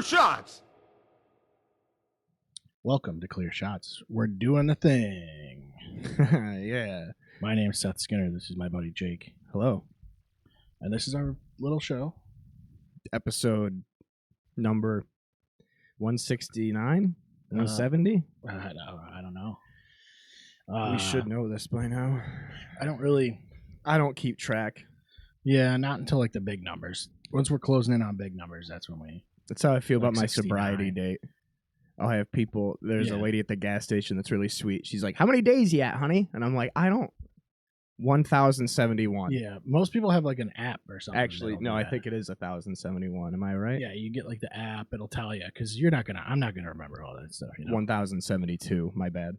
shots. Welcome to Clear Shots. We're doing the thing. Yeah. My name's Seth Skinner. This is my buddy Jake. Hello. And this is our little show. Episode number 169? 170? I don't know. We should know this by now. I don't keep track. Yeah, not until like the big numbers. Once we're closing in on big numbers, that's when we... That's how I feel Like about my 69. sobriety date. I'll have people, there's a Yeah. lady at the gas station that's really sweet. She's like, how many days you at, honey? And I'm like, I don't. 1,071. Yeah, most people have like an app or something. Actually, that'll no, do I that. think it is 1,071. Am I right? Yeah, you get like the app. It'll tell you because I'm not gonna remember all that stuff. You know? 1,072. My bad.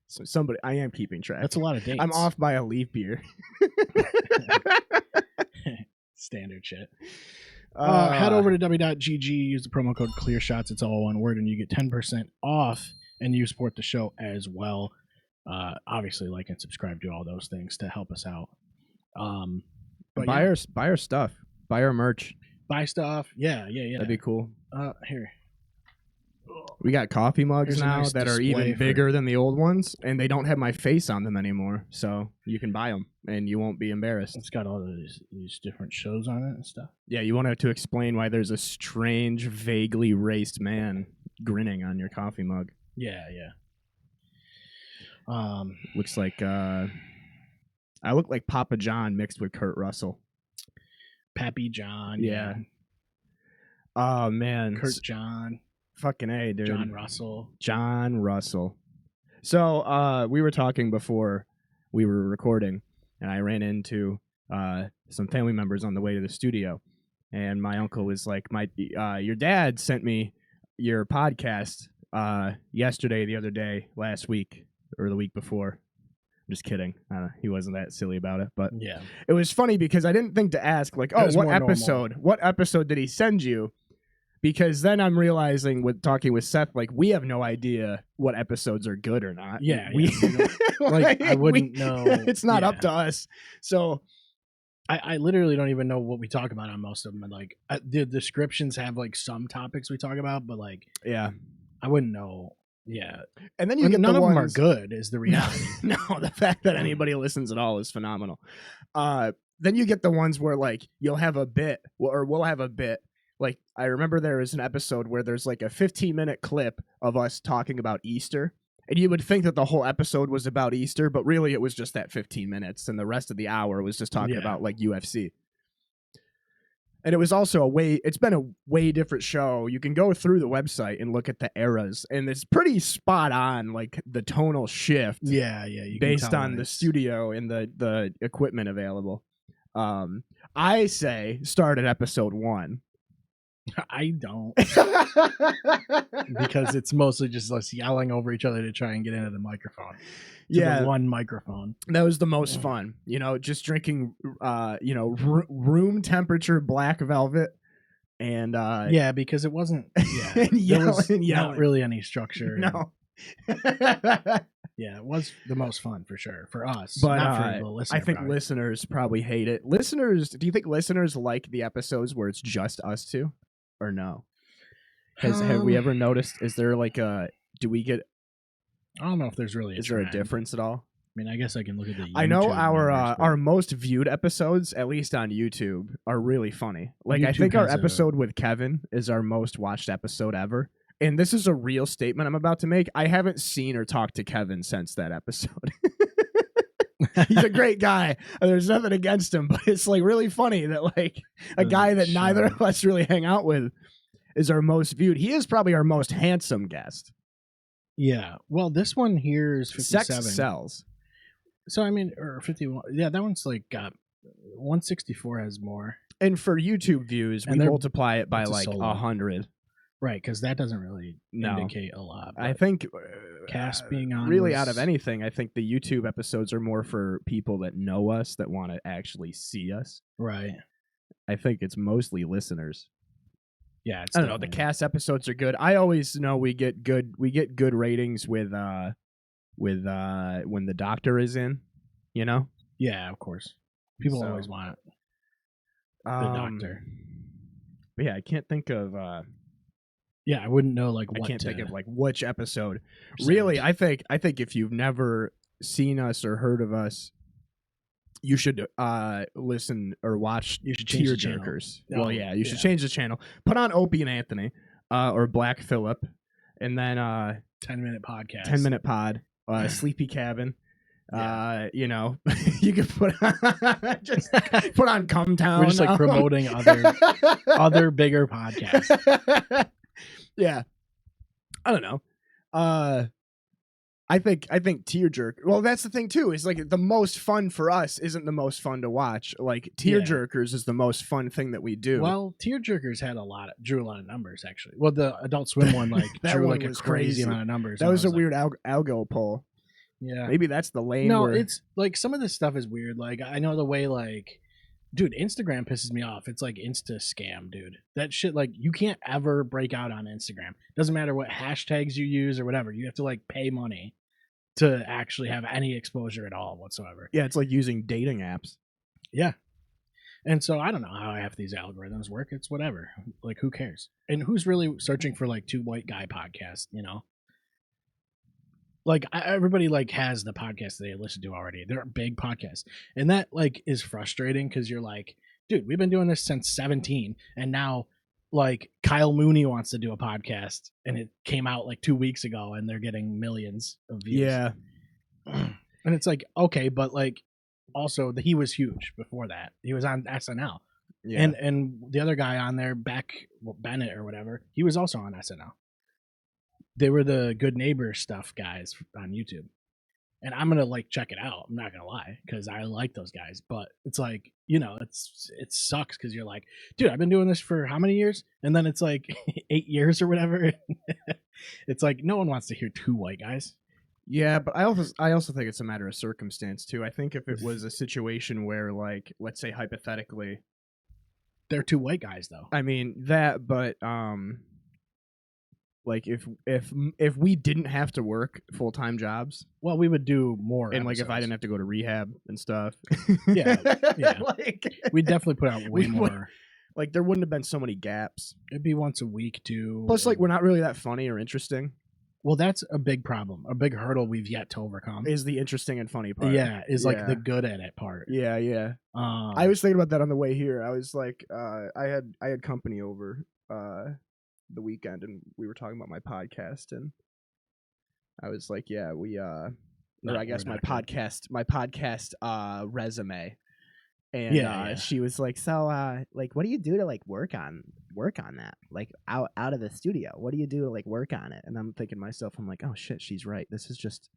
So I am keeping track. That's a lot of dates. I'm off by a leaf year. Standard shit. Head over to w.gg, use the promo code ClearShots. It's all one word, and you get 10% off, and you support the show as well. Obviously, like and subscribe to all those things to help us out. But buy our stuff. Buy our merch. buy stuff. Yeah. That'd be cool. Here. We got coffee mugs Here's a now nice that are display even for- bigger than the old ones, and they don't have my face on them anymore. So you can buy them, and you won't be embarrassed. It's got all these different shows on it and stuff. Yeah, you want to explain why there's a strange, vaguely raced man grinning on your coffee mug. Yeah. Looks like I look like Papa John mixed with Kurt Russell. Pappy John. Yeah. Oh man, Kurt John. fucking A, dude. John Russell. So we were talking before we were recording, and I ran into some family members on the way to the studio, and my uncle was like, your dad sent me your podcast yesterday, the other day, last week, or the week before. I'm just kidding. He wasn't that silly about it, but Yeah. it was funny because I didn't think to ask, like, oh, was what more normal. episode? What episode did he send you? Because then I'm realizing with talking with Seth, like, we have no idea what episodes are good or not. Yeah, we Like, I wouldn't know. It's not Yeah. up to us. So I literally don't even know what we talk about on most of them. And like the descriptions have like some topics we talk about, but like yeah. I wouldn't know. Yeah, And then you and get none the of them are ones- good. Is the No, reality? no, the fact that anybody listens at all is phenomenal. Then you get the ones where like you'll have a bit, or we'll have a bit. Like I remember there was an episode where there's like a 15-minute clip of us talking about Easter, and you would think that the whole episode was about Easter, but really it was just that 15 minutes, and the rest of the hour was just talking Yeah. about like UFC. And it was also it's been a way different show. You can go through the website and look at the eras, and it's pretty spot on, like the tonal shift Yeah. You can based tell on when the it's- studio and the equipment available. I say start at episode 1. I don't, because it's mostly just us yelling over each other to try and get into the microphone. To Yeah, the one microphone. that was the most fun. Just drinking, room temperature black velvet, and Yeah, because it wasn't. Yeah, and there was yelling. not really any structure. No. Yeah, it was the most fun for sure for us, But not for the listener. I think probably. listeners probably hate it. Listeners, do you think listeners like the episodes where it's just us two, or no? Have we ever noticed? Is there like do we get? I don't know if there's really. Is there a trend. difference at all? I mean, I guess I can look at the. I know YouTube our numbers, but- our most viewed episodes, at least on YouTube, are really funny. Like I YouTube think our has a- episode with Kevin is our most watched episode ever. And this is a real statement I'm about to make. I haven't seen or talked to Kevin since that episode. He's a great guy. There's nothing against him, but it's like really funny that like a guy that neither of us really hang out with is our most viewed. He is probably our most handsome guest. Yeah. Well, this one here is 57. Sex sells. So I mean, or 51. Yeah, that one's like 164 has more. And for YouTube views, And we they're- multiply it by it's a like solo. 100. Right, because that doesn't really No. indicate a lot. I but think Cast being on really was- out of anything, I think the YouTube episodes are more for people that know us, that want to actually see us. right. I think it's mostly listeners. Yeah, it's I don't know. The definitely- cast episodes are good. I always know we get good ratings with when the doctor is in. Yeah, of course. People So, always want the doctor. But yeah, I can't think of Yeah, I wouldn't know like what I can't to... think of like which episode. send. Really, I think if you've never seen us or heard of us, you should listen or watch You should change the channel. Tearjerkers. Oh, Well, yeah, you should yeah. change the channel. Put on Opie and Anthony or Black Phillip, and then 10-minute podcast. 10-minute pod, Sleepy Cabin. Yeah. You know, you could put on, just put on Come Town. We're just like promoting other bigger podcasts. Yeah, I don't know. I think Tearjerker. Well, that's the thing too. Is like the most fun for us isn't the most fun to watch. Like Tearjerkers is the most fun thing that we do. Well, Tearjerkers drew a lot of numbers actually. Well, the Adult Swim one like drew like a crazy amount of numbers. That was a weird algo poll. Yeah, maybe that's the lane. No, it's like some of this stuff is weird. Like I know the way like, dude, Instagram pisses me off. It's like Insta scam, dude. That shit, like you can't ever break out on Instagram. Doesn't matter what hashtags you use or whatever. You have to like pay money to actually have any exposure at all whatsoever. Yeah, it's like using dating apps. Yeah. And so I don't know how half these algorithms work. It's whatever. Like who cares? And who's really searching for like two white guy podcasts, you know? Like everybody like has the podcast that they listen to already. They're big podcasts. And that like is frustrating because you're like, dude, we've been doing this since 17 and now like Kyle Mooney wants to do a podcast and it came out like 2 weeks ago and they're getting millions of views. Yeah. And it's like, okay, but like also he was huge before that. He was on SNL. Yeah. And the other guy on there, Bennett or whatever, he was also on SNL. They were the Good Neighbor stuff guys on YouTube. And I'm going to like check it out. I'm not going to lie because I like those guys. But it's like, you know, it sucks because you're like, dude, I've been doing this for how many years? And then it's like 8 years or whatever. It's like no one wants to hear two white guys. Yeah, but I also think it's a matter of circumstance too. I think if it was a situation where like, let's say hypothetically, they're two white guys though. I mean that, but like if we didn't have to work full-time jobs, well, we would do more. And episodes. like if I didn't have to go to rehab and stuff, yeah, like we'd definitely put out way more. Like there wouldn't have been so many gaps. It'd be once a week too. Plus, like we're not really that funny or interesting. Well, that's a big problem, a big hurdle we've yet to overcome. Is the interesting and funny part? Yeah, is like the good at it part. Yeah, yeah. I was thinking about that on the way here. I was like, I had company over the weekend, and we were talking about my podcast, and I was like, yeah, we or I guess my podcast resume. And she was like, so like what do you do to like work on that? Like out of the studio. What do you do to like work on it? And I'm thinking to myself, I'm like, oh shit, she's right. This is just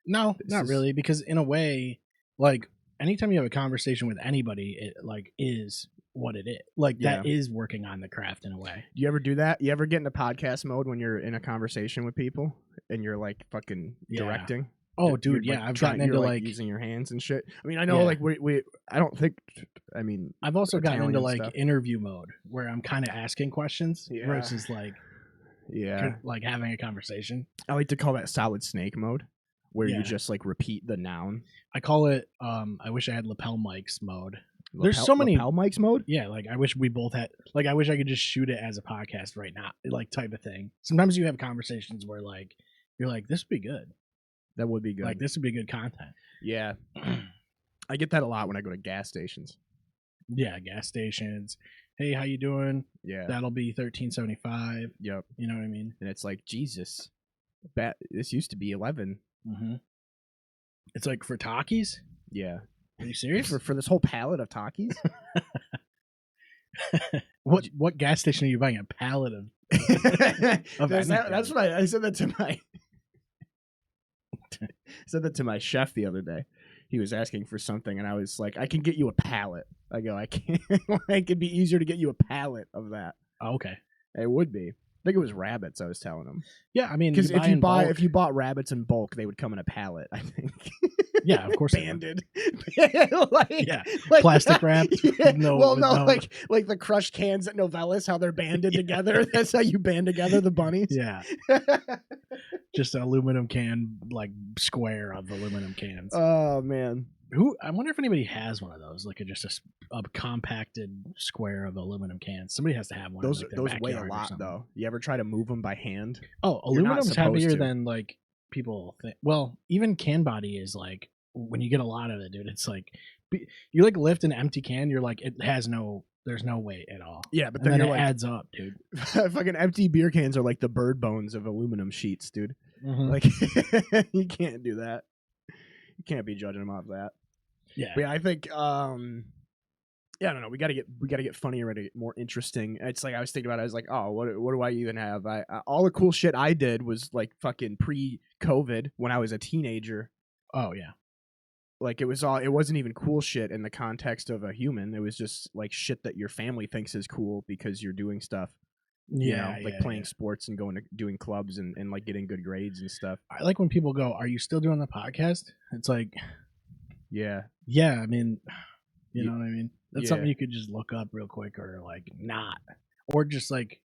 really, because in a way, like anytime you have a conversation with anybody, it like is what it is. Like that is working on the craft in a way. Do you ever do that? You ever get into podcast mode when you're in a conversation with people and you're like fucking directing? Oh, dude, yeah, I've gotten into like using your hands and shit. I mean, I know like we I don't think. I mean, I've also gotten into like interview mode where I'm kind of asking questions versus like like having a conversation. I like to call that solid snake mode, where you just like repeat the noun. I call it I wish I had lapel mics mode. There's so many lapel mics mode. Yeah, like I wish we both had. Like I wish I could just shoot it as a podcast right now, like type of thing. Sometimes you have conversations where like you're like, this would be good. That would be good. Like this would be good content. Yeah, I get that a lot when I go to gas stations. Yeah, gas stations. Hey, how you doing? Yeah, that'll be $13.75. Yep. You know what I mean? And it's like, Jesus, this used to be 11. Mm-hmm. It's like for Takis. Yeah. Are you serious? For this whole pallet of Takis? What gas station are you buying a pallet of? That's what I said that to my. Said that to my chef the other day. He was asking for something, and I was like, "I can get you a pallet." I go, "I can't. It could be easier to get you a pallet of that." Oh, okay, it would be. I think it was rabbits. I was telling him. Yeah, I mean, because if you bought rabbits in bulk, they would come in a pallet. I think. Yeah, of course. Banded. like plastic wrapped. Yeah. Like the crushed cans at Novellis, how they're banded together. That's how you band together the bunnies. Yeah. Just an aluminum can, like square of aluminum cans. Oh man. I wonder if anybody has one of those, like just a compacted square of aluminum cans. Somebody has to have one. Those in, like, their weigh a backyard or lot something. though. You ever try to move them by hand? Oh, You're not aluminum's supposed heavier to. than like people think. Well, even can body is like when you get a lot of it, dude. It's like you like lift an empty can. You're like there's no weight at all. Yeah, but and then it you're like, adds up, dude. fucking empty beer cans are like the bird bones of aluminum sheets, dude. Mhm. Like you can't do that. You can't be judging them off that. Yeah. But yeah, I think yeah, I don't know. We gotta get funnier and more interesting. It's like I was thinking about it, I was like, oh, what do I even have? I all the cool shit I did was like fucking pre-COVID when I was a teenager. Oh yeah. Like it wasn't even cool shit in the context of a human. It was just like shit that your family thinks is cool because you're doing stuff. Yeah, like playing sports and doing clubs and like getting good grades and stuff. I like when people go, "Are you still doing the podcast?" It's like, yeah. I mean, you know what I mean? That's Yeah. something you could just look up real quick, or like not, or just like,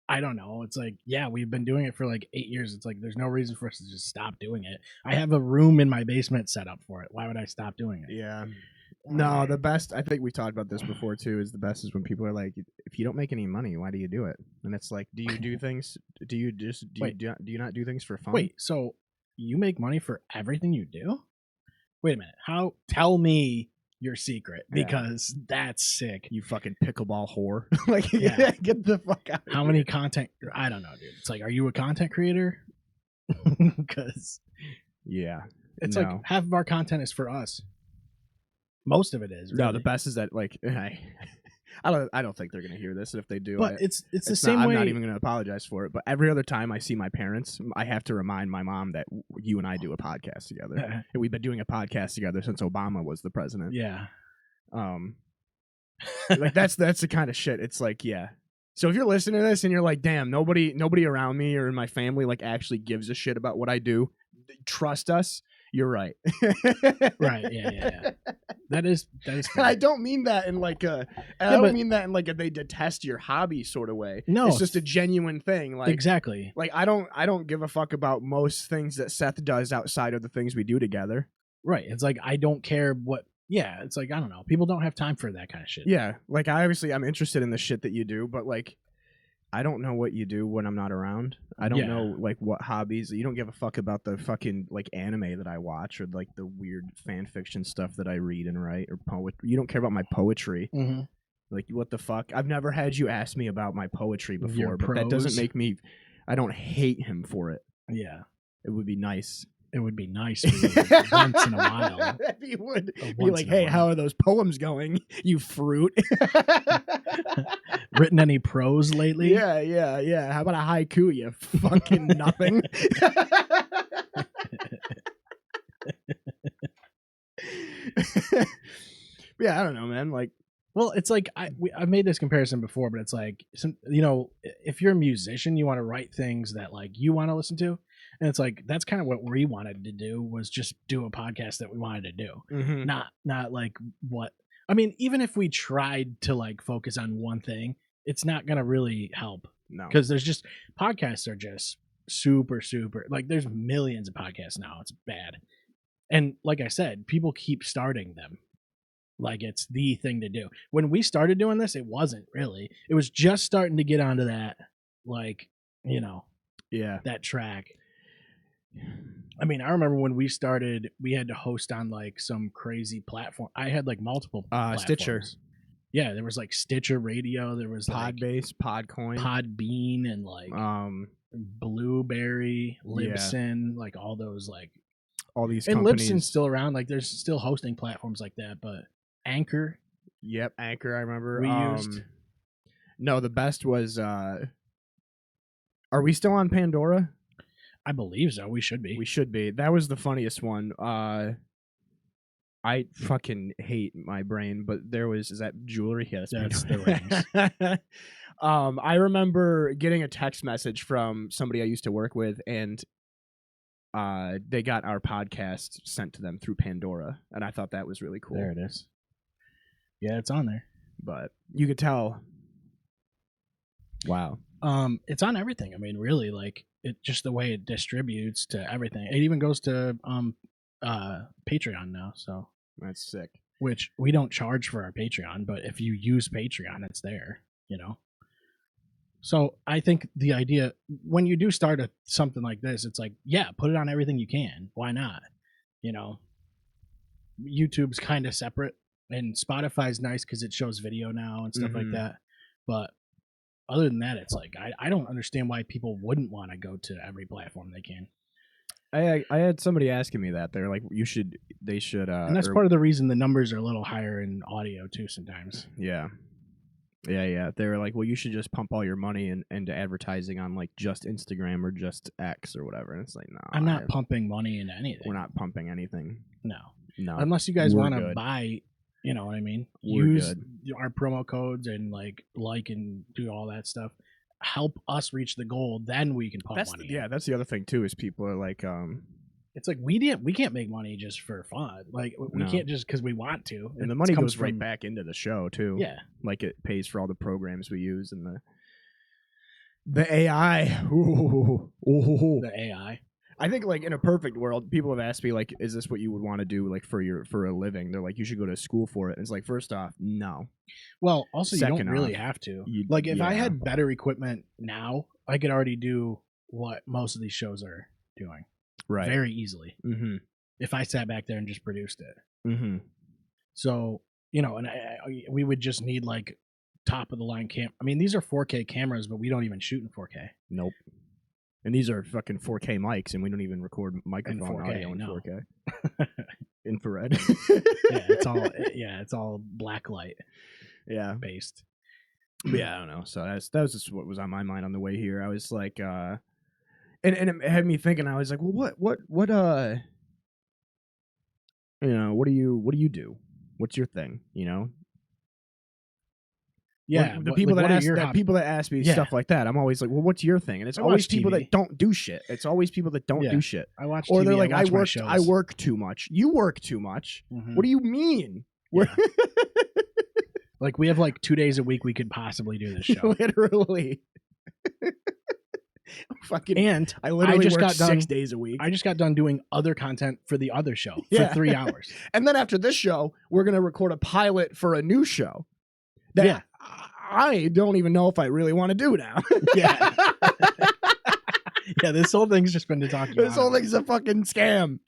I don't know. It's like, yeah, we've been doing it for like 8 years. It's like there's no reason for us to just stop doing it. I have a room in my basement set up for it. Why would I stop doing it? Yeah. No, the best, I think we talked about this before too, is the best is when people are like, if you don't make any money, why do you do it? And it's like, do you do things? Do you do you not do things for fun? Wait, so you make money for everything you do? Wait a minute. How? Tell me your secret, because that's sick. You fucking pickleball whore. Like, Yeah. get the fuck out of How here. many content? I don't know, dude. It's like, are you a content creator? Because yeah, it's like half of our content is for us. Most of it is. Really. No, the best is that like I don't think they're gonna hear this, and if they do, but it's the same way. I'm not even gonna apologize for it. But every other time I see my parents, I have to remind my mom that you and I do a podcast together, and we've been doing a podcast together since Obama was the president. Yeah. Like that's the kind of shit. It's like, yeah. So if you're listening to this and you're like, damn, nobody around me or in my family like actually gives a shit about what I do, trust us. You're right. Right. Yeah. That is fair. I don't mean that in like a. I don't mean that in like a they detest your hobby sort of way. No, it's just a genuine thing. Like exactly. Like I don't give a fuck about most things that Seth does outside of the things we do together. Right. It's like I don't care what. Yeah. It's like I don't know. People don't have time for that kind of shit. Yeah. Like I'm interested in the shit that you do, but like I don't know what you do when I'm not around. I don't know like what hobbies. You don't give a fuck about the fucking like anime that I watch or like the weird fan fiction stuff that I read and write or poetry. You don't care about my poetry. Mm-hmm. Like what the fuck? I've never had you ask me about my poetry before, Your but that doesn't make me. I don't hate him for it. Yeah, it would be nice. It would be nice for you once in a while. If you would be like, hey, how are those poems going, you fruit? Written any prose lately? Yeah. How about a haiku, you fucking nothing? Yeah, I don't know, man. Like, well, it's like I've made this comparison before, but it's like, if you're a musician, you want to write things that like you want to listen to. And it's like that's kind of what we wanted to do, was just do a podcast that we wanted to do. Mm-hmm. Not like what I mean, even if we tried to like focus on one thing, it's not gonna really help. No. Because there's just podcasts are just super like there's millions of podcasts now. It's bad. And like I said, people keep starting them. Like it's the thing to do. When we started doing this, it wasn't really. It was just starting to get onto that, like, that track. I mean, I remember when we started, we had to host on like some crazy platform. I had like multiple platforms. Stitcher. Yeah, there was like Stitcher Radio. There was Podbase, Podcoin, Podbean, and like Blueberry, Libsyn, like all those like all these and companies. Libsyn's still around. Like there's still hosting platforms like that, but Anchor. Yep, Anchor. I remember we used. No, the best was. Are we still on Pandora? I believe so. We should be. We should be. That was the funniest one. I fucking hate my brain, but is that jewelry? Yeah, that's the rings. I remember getting a text message from somebody I used to work with, and they got our podcast sent to them through Pandora, and I thought that was really cool. There it is. Yeah, it's on there. But you could tell. Wow. It's on everything. I mean, really, like it just the way it distributes to everything. It even goes to Patreon now. So That's sick. Which we don't charge for our Patreon, but if you use Patreon, it's there, So I think the idea, when you do start something like this, it's like, yeah, put it on everything you can. Why not? YouTube's kind of separate, and Spotify's nice because it shows video now and stuff like that. But other than that, it's like, I don't understand why people wouldn't want to go to every platform they can. I had somebody asking me that. They're like, they should. And that's part of the reason the numbers are a little higher in audio too sometimes. Yeah. They were like, well, you should just pump all your money into advertising on like just Instagram or just X or whatever. And it's like, no. I'm not pumping money into anything. We're not pumping anything. No. Unless you guys want to buy, you know what I mean? Use our promo codes and like and do all that stuff. Help us reach the goal, then we can pump money. Yeah, that's the other thing too, is people are like, it's like we can't make money just for fun. Like we can't just because we want to. And the money goes right back into the show too. Yeah, like it pays for all the programs we use and the AI. Ooh. The AI. I think like in a perfect world, people have asked me like, is this what you would want to do like for a living? They're like, you should go to school for it. And it's like, first off, no. Well, also you don't really have to. Like if I had better equipment now, I could already do what most of these shows are doing. Right. Very easily. Mm-hmm. If I sat back there and just produced it. Mm-hmm. So, and we would just need like top of the line I mean, these are 4K cameras, but we don't even shoot in 4K. Nope. And these are fucking 4K mics, and we don't even record microphone audio in 4K. Infrared. It's all black light. Yeah. Based. Yeah, I don't know. So that was just what was on my mind on the way here. I was like, and it had me thinking. I was like, well, what what do you do? What's your thing? Yeah, the people that ask me stuff like that, I'm always like, well, what's your thing? And it's always people that don't do shit. It's always people that don't do shit. I watch or TV, they're like, I work too much. You work too much. Mm-hmm. What do you mean? Yeah. Like we have like 2 days a week we could possibly do this show. Literally. And I literally just got 6 days a week. I just got done doing other content for the other show for 3 hours. And then after this show, we're gonna record a pilot for a new show. I don't even know if I really want to do now. Yeah. Yeah, this whole thing's just been to talk about. This whole thing's a fucking scam.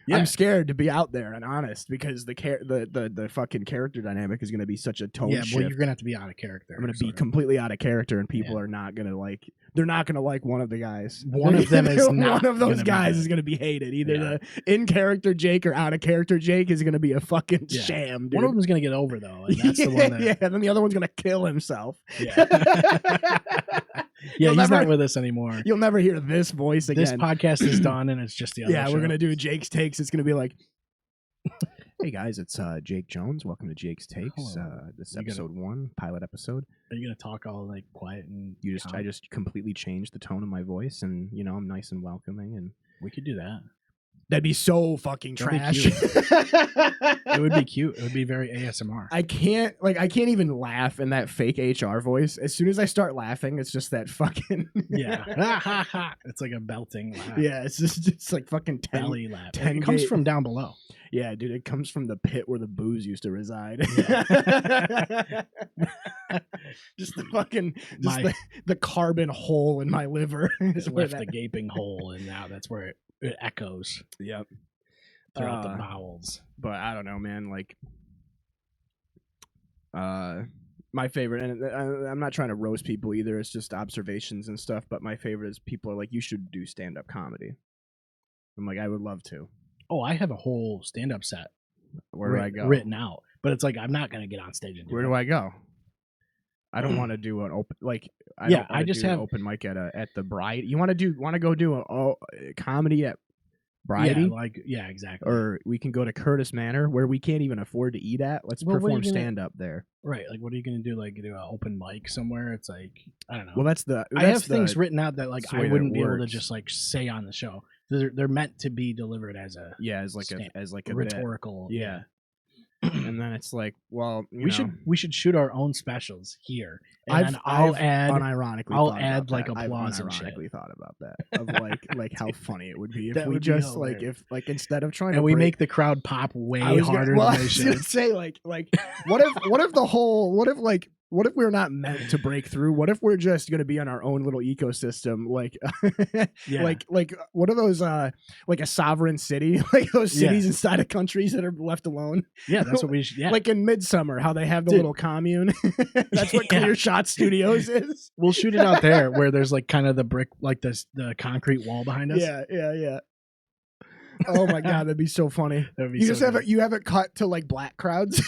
Yeah. I'm scared to be out there and honest because the fucking character dynamic is going to be such a tone shift. Yeah, well, you're going to have to be out of character. I'm going to be completely out of character, and people are not going to like. They're not going to like one of the guys. One of them is not. One of those guys is going to be hated. Either the in character Jake or out of character Jake is going to be a fucking sham. Dude. One of them's going to get over though, and that's the one. That... and then the other one's going to kill himself. Yeah. Yeah, he's not with us anymore. You'll never hear this voice again. This podcast is done, and it's just the other show. We're going to do Jake's Takes. It's going to be like, hey, guys, it's Jake Jones. Welcome to Jake's Takes. This episode 1, pilot episode. Are you going to talk all like quiet and I just completely changed the tone of my voice, and, I'm nice and welcoming. And we could do that. That'd be so fucking trash. It would be cute. It would be very ASMR. I can't even laugh in that fake HR voice. As soon as I start laughing, it's just that fucking It's like a belting laugh. Yeah, it's like fucking belly laugh. It comes from down below. Yeah, dude, it comes from the pit where the booze used to reside. Yeah. Just the carbon hole in my liver is where the gaping hole, and now that's where it echoes. Yep. Throughout the bowels. But I don't know, man. Like, my favorite, and I'm not trying to roast people either. It's just observations and stuff. But my favorite is people are like, you should do stand-up comedy. I'm like, I would love to. Oh, I have a whole stand-up set. Where do I go? Written out. But it's like, I'm not going to get on stage and do Where it. do I go? I don't want to do an open I just have open mic at the Bride. You want to go do a comedy at Bridie? Yeah, exactly. Or we can go to Curtis Manor where we can't even afford to eat at. Let's perform stand up there. Right. Like, what are you going to do? Like, do an open mic somewhere? It's like, I don't know. Well, I have things written out that like I wouldn't be able to just like say on the show. They're meant to be delivered as a as like a rhetorical. Yeah. And then it's like, well, we should shoot our own specials here, and then I've add unironically add thought like about that. applause I've and shit. unironically thought about that of like how funny it would be if That we would be just like hilarious. if like instead of trying and to we break, make the crowd pop way I was harder gonna, well, than I they was gonna should. say like what if the whole what if we're not meant to break through? What if we're just gonna be on our own little ecosystem? Like Yeah. like what are those like a sovereign city? Like those cities inside of countries that are left alone? Yeah, that's what we should. Yeah, Like in Midsummer, how they have the Dude. little commune. That's what Yeah. Clear Shot Studios is. we'll shoot it out there where there's like kind of the brick, like the concrete wall behind us. Yeah. Oh my god, that'd be so funny. That'd be You so just have good. it. You have it cut to like black crowds.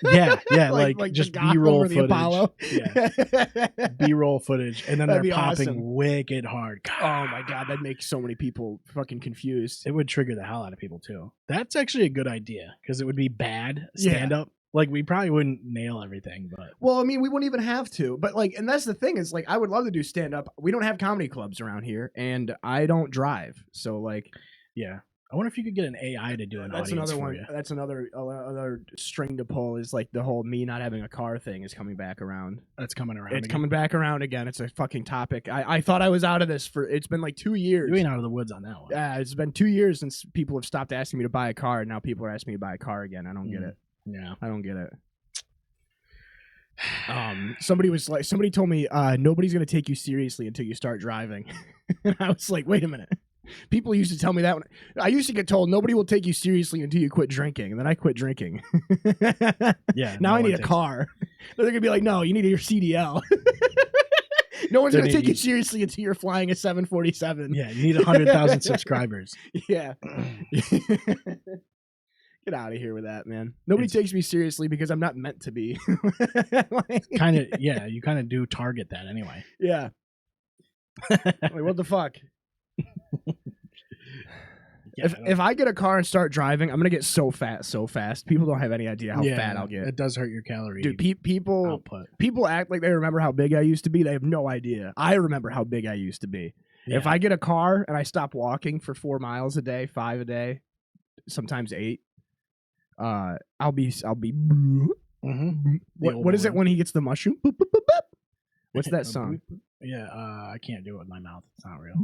Yeah, like the just Gotham B-roll or the footage. Apollo. Yeah, B-roll footage, and then That'd they're be popping awesome. wicked hard. Oh my god, that'd make so many people fucking confused. It would trigger the hell out of people too. That's actually a good idea because it would be bad Yeah. stand up. Like we probably wouldn't nail everything, but Well, I mean, we wouldn't even have to. But like, and that's the thing is like, I would love to do stand up. We don't have comedy clubs around here, and I don't drive, so like, yeah. I wonder if you could get an AI to do an that's audience another for one. you. That's another string to pull. Is like the whole me not having a car thing is coming back around. That's coming around. It's again. coming back around again. It's a fucking topic. I thought I was out of this it's been like 2 years. You ain't out of the woods on that one. It's been 2 years since people have stopped asking me to buy a car, and now people are asking me to buy a car again. I don't get it. Yeah. I don't get it. Somebody told me nobody's gonna take you seriously until you start driving. And I was like, wait a minute. People used to tell me that when I used to get told nobody will take you seriously until you quit drinking, and then I quit drinking. Yeah. Now no I need one a takes- car. They're gonna be like, no, you need your CDL. No one's Then gonna take you you- seriously until you're flying a 747. Yeah, you need 100,000 subscribers. Yeah. Get out of here with that, man. Nobody It's- takes me seriously because I'm not meant to be. Like, Kind of, yeah. You kind of do target that anyway. yeah. Like, what the fuck? Yeah, If I get a car and start driving, I'm gonna get so fat so fast. People don't have any idea how fat I'll get. It does hurt your calorie Dude, people output. act like they remember how big I used to be. They have no idea. I remember how big I used to be. Yeah. If I get a car and I stop walking for 4 miles a day, 5 a day, sometimes 8, I'll be. Mhm. What is it when he gets the mushroom? Boop, boop, boop, boop. What's that song? Yeah, I can't do it with my mouth. It's not real.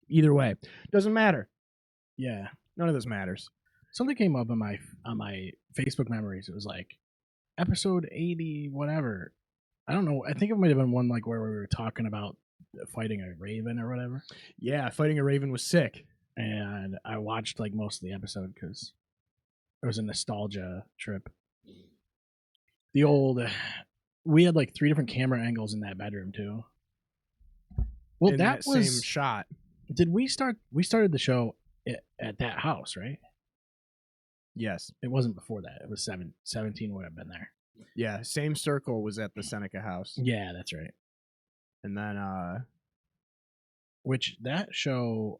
Either way, doesn't matter. Yeah. None of this matters. Something came up on my Facebook memories. It was like episode 80, whatever. I don't know. I think it might have been one like where we were talking about fighting a raven or whatever. Yeah, fighting a raven was sick. And I watched like most of the episode because it was a nostalgia trip. The old, we had like 3 different camera angles in that bedroom too. Well, In that was same shot. Did we start? We started the show at that house, right? Yes. It wasn't before that. It was 17 would have been there. Yeah, same circle was at the Seneca house. Yeah, that's right. And then Which that show,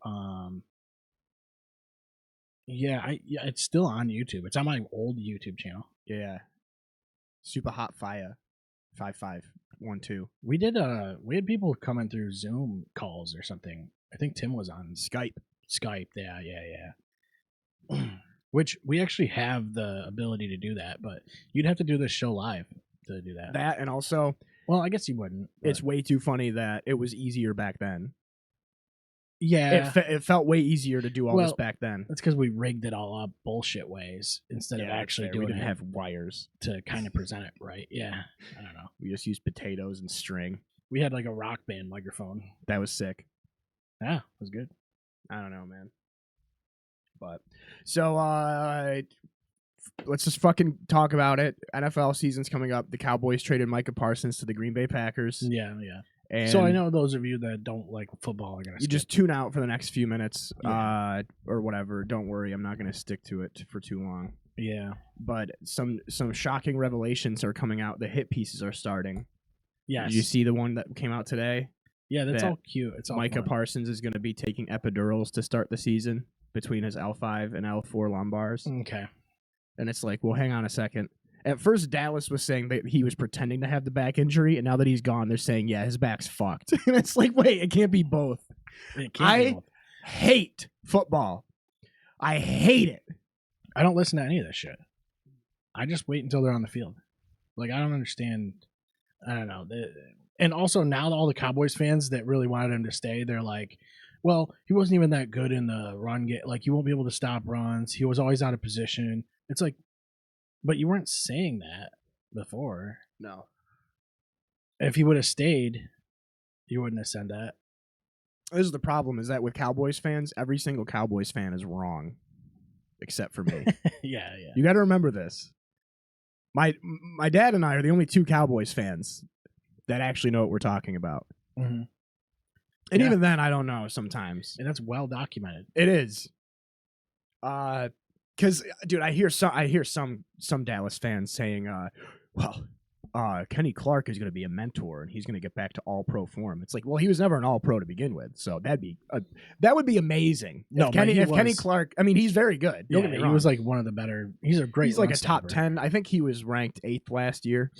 yeah, it's still on YouTube. It's on my old YouTube channel. yeah. Super Hot Fire 5512. We had people coming through Zoom calls or something. I think Tim was on Skype. Yeah. Which we actually have the ability to do that, but you'd have to do this show live to do that. That, and also Well, I guess you wouldn't. it's but- way too funny that it was easier back then. yeah. It felt way easier to do all this Well, back then. That's because we rigged it all up bullshit ways instead of Yeah, that's actually fair. We doing didn't it have wires. to kind of present it right. Yeah, I don't know. We just used potatoes and string. We had like a rock band microphone. That was sick. Yeah, it was good. I don't know, man. But so let's just fucking talk about it. NFL season's coming up. The Cowboys traded Micah Parsons to the Green Bay Packers. Yeah. And So I know those of you that don't like football are gonna. you skip. just tune out for the next few minutes, Yeah. or whatever. Don't worry, I'm not going to stick to it for too long. Yeah. But some shocking revelations are coming out. The hit pieces are starting. Yes. Did you see the one that came out today? Yeah, that's that all cute. It's all Micah fun. Parsons is going to be taking epidurals to start the season between his L5 and L4 lumbars. Okay. And it's like, well, hang on a second. At first, Dallas was saying that he was pretending to have the back injury, and now that he's gone, they're saying, yeah, his back's fucked. And it's like, wait, it can't be both. It can't be both. hate football. I hate it. I don't listen to any of this shit. I just wait until they're on the field. Like, I don't understand. I don't know. And also now all the Cowboys fans that really wanted him to stay, they're like, well, he wasn't even that good in the run game. Like, you won't be able to stop runs. He was always out of position. It's like, but you weren't saying that before. No. If he would have stayed, you wouldn't have said that. This is the problem, is that with Cowboys fans, every single Cowboys fan is wrong, except for me. Yeah. You got to remember this. My dad and I are the only two Cowboys fans that actually know what we're talking about. Mm-hmm. And even then, I don't know sometimes. And that's well documented. It is. Because, dude, I hear some Dallas fans saying, Kenny Clark is going to be a mentor and he's going to get back to all-pro form. It's like, well, he was never an all-pro to begin with, so that would be amazing. No, if Kenny Clark, I mean, he's very good. Don't get me wrong. He was like one of the better. He's a great. He's like a top 10. I think he was ranked 8th last year.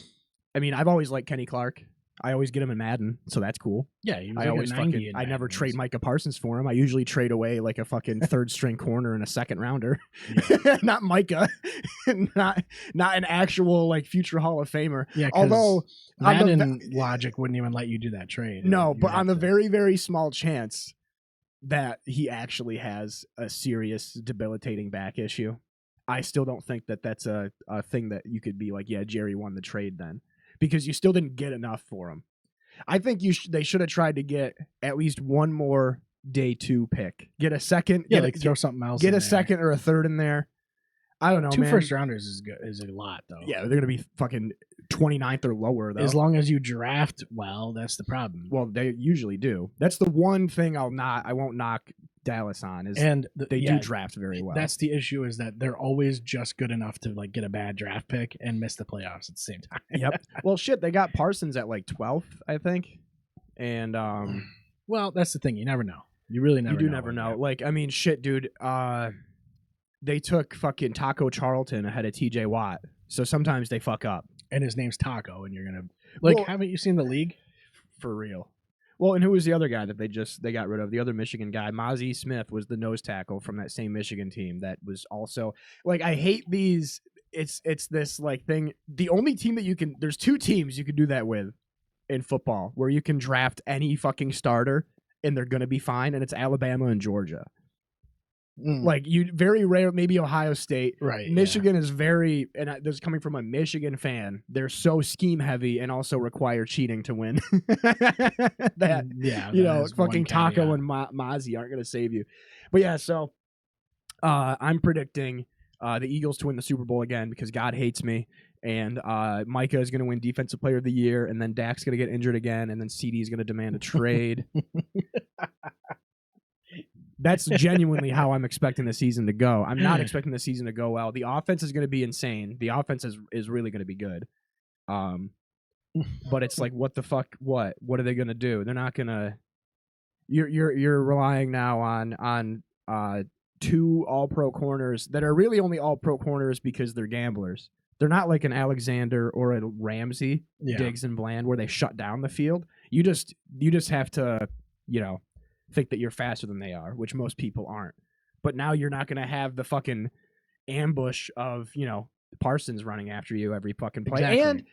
I mean, I've always liked Kenny Clark. I always get him in Madden, so that's cool. Yeah, he was I like always I never trade Micah Parsons for him. I usually trade away like a fucking third string corner and a second rounder. Yeah. Not Micah, not an actual like future Hall of Famer. Yeah, although Madden logic wouldn't even let you do that trade. No, but on the very, very small chance that he actually has a serious debilitating back issue, I still don't think that that's a thing that you could be like, yeah, Jerry won the trade then. Because you still didn't get enough for him. I think they should have tried to get at least one more day 2 pick. Get a second. Yeah, throw something else. Get a second or a third in there. I don't know, 2 man. first rounders is a lot, though. Yeah, they're gonna be fucking 29th or lower, though. As long as you draft well, that's the problem. Well, they usually do. That's the one thing I won't knock Dallas on is they do draft very well. That's the issue, is that they're always just good enough to like get a bad draft pick and miss the playoffs at the same time. Yep. Well, shit, they got Parsons at like 12th, I think. And well, that's the thing. You never know. You really never. You do never know. Like, I mean, shit, dude. They took fucking Taco Charlton ahead of TJ Watt. So sometimes they fuck up. And his name's Taco, and you're gonna like. Well, haven't you seen the league? For real. Well, and who was the other guy that they got rid of? The other Michigan guy, Mozzie Smith, was the nose tackle from that same Michigan team that was also like, I hate these. It's this like thing. The only team that there's 2 teams you can do that with in football where you can draft any fucking starter and they're gonna be fine, and it's Alabama and Georgia. Like, you very rare, maybe Ohio State. Right. Michigan is very, and this is coming from a Michigan fan, they're so scheme heavy and also require cheating to win. Fucking Taco and Mozzie aren't going to save you. But yeah, so I'm predicting the Eagles to win the Super Bowl again because God hates me. And Micah is going to win Defensive Player of the Year, and then Dak's going to get injured again, and then CD is going to demand a trade. That's genuinely how I'm expecting the season to go. I'm not expecting the season to go well. The offense is going to be insane. The offense is really going to be good. But it's like, what the fuck? What are they going to do? They're not going to. You're relying now on 2 all-pro corners that are really only all-pro corners because they're gamblers. They're not like an Alexander or a Ramsey, Diggs and Bland, where they shut down the field. You just have to, think that you're faster than they are, which most people aren't. But now you're not going to have the fucking ambush of, Parsons running after you every fucking play. Exactly.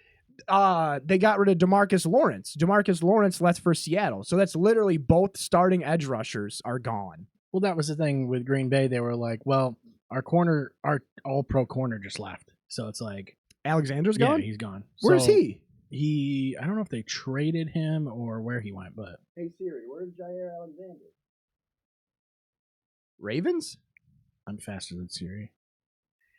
And they got rid of DeMarcus Lawrence. DeMarcus Lawrence left for Seattle. So that's literally both starting edge rushers are gone. Well, that was the thing with Green Bay. They were like, well, our all-pro corner just left. So it's like, Alexander's gone? Yeah, he's gone. Where's he? I don't know if they traded him or where he went, but. Hey Siri, where's Jair Alexander? Ravens? I'm faster than Siri.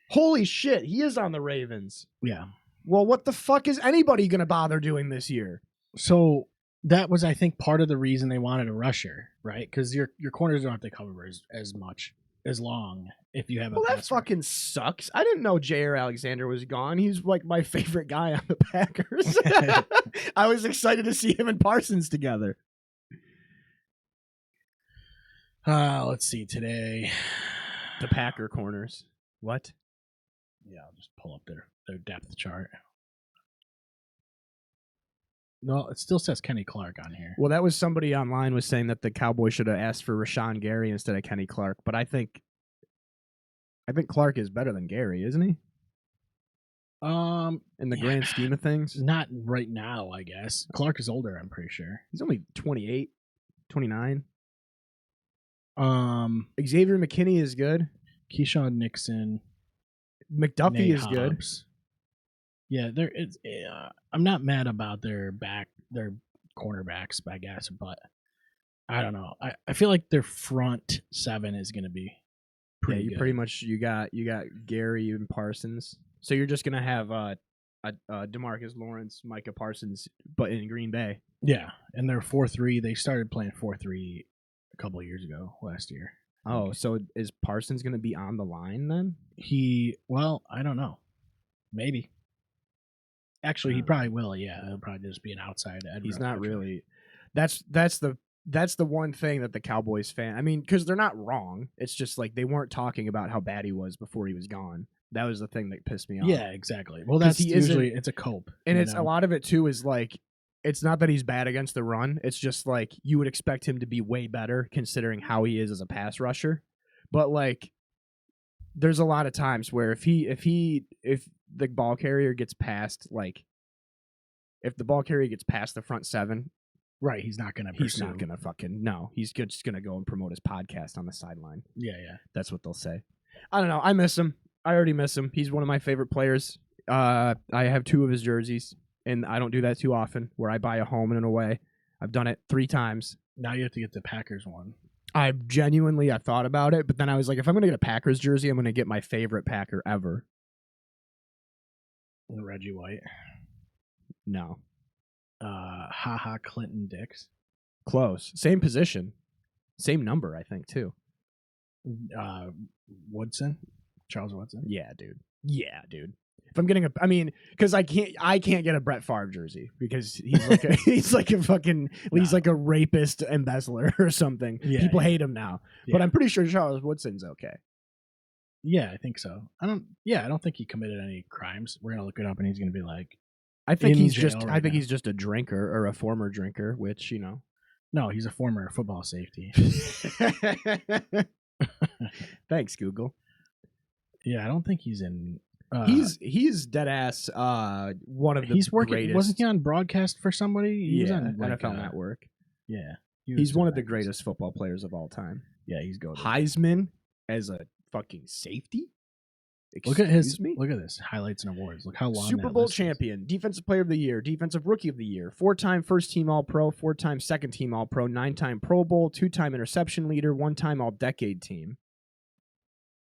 Holy shit, he is on the Ravens. Yeah. Well, what the fuck is anybody going to bother doing this year? So that was, I think, part of the reason they wanted a rusher, right? Because your corners don't have to cover as much, as long, if you have a that fucking sucks. I didn't know Jair Alexander was gone. He's like my favorite guy on the Packers. I was excited to see him and Parsons together. Let's see today. The Packer corners. What? Yeah, I'll just pull up their depth chart. No, it still says Kenny Clark on here. Well, that was somebody online was saying that the Cowboys should have asked for Rashawn Gary instead of Kenny Clark, but I think Clark is better than Gary, isn't he? In the grand scheme of things? Not right now, I guess. Clark is older, I'm pretty sure. He's only 28, 29. Xavier McKinney is good. Keyshawn Nixon. McDuffie Nate is good. Hobbs. Yeah, I'm not mad about their cornerbacks, I guess, but I don't know. I feel like their front seven is going to be pretty good. Pretty much you got Gary and Parsons. So you're just gonna have DeMarcus Lawrence, Micah Parsons, but in Green Bay. Yeah, and they're 4-3. They started playing 4-3 a couple of years ago, last year. Oh, so is Parsons gonna be on the line then? I don't know. Maybe. Actually, he probably will. Yeah, he'll probably just be an outside. He's not really. That's the one thing that the Cowboys fan. I mean, because they're not wrong. It's just like they weren't talking about how bad he was before he was gone. That was the thing that pissed me off. Yeah, exactly. Well, that's usually it's a cope, and a lot of it too is like it's not that he's bad against the run. It's just like you would expect him to be way better considering how he is as a pass rusher. But like, there's a lot of times where if the ball carrier gets past if the ball carrier gets past the front seven, right, he's not gonna fucking no. He's just gonna go and promote his podcast on the sideline. Yeah, that's what they'll say. I don't know. I miss him. I already miss him. He's one of my favorite players. I have 2 of his jerseys, and I don't do that too often, where I buy a home and an away. I've done it 3 times. Now you have to get the Packers one. I thought about it, but then I was like, if I'm going to get a Packers jersey, I'm going to get my favorite Packer ever. Reggie White. No. Clinton Dix. Close. Same position. Same number, I think, too. Woodson. Charles Woodson. Yeah, dude. If I'm getting because I can't get a Brett Favre jersey because he's like he's like a rapist embezzler or something. Yeah, people hate him now, but I'm pretty sure Charles Woodson's okay. Yeah, I think so. I don't think he committed any crimes. We're gonna look it up, and he's gonna be like, I think he's just a drinker or a former drinker, which No, he's a former football safety. Thanks, Google. Yeah, I don't think he's in. He's dead ass. One of the he's working. Greatest. Wasn't he on broadcast for somebody? He was on NFL Network. Yeah, he's one of the greatest football players of all time. Yeah, he's goated. Heisman as a fucking safety. Look at this highlights and awards. Look how long. Super Bowl champion, defensive player of the year, defensive rookie of the year, 4-time first team All Pro, 4-time second team All Pro, 9-time Pro Bowl, 2-time interception leader, 1-time All Decade team.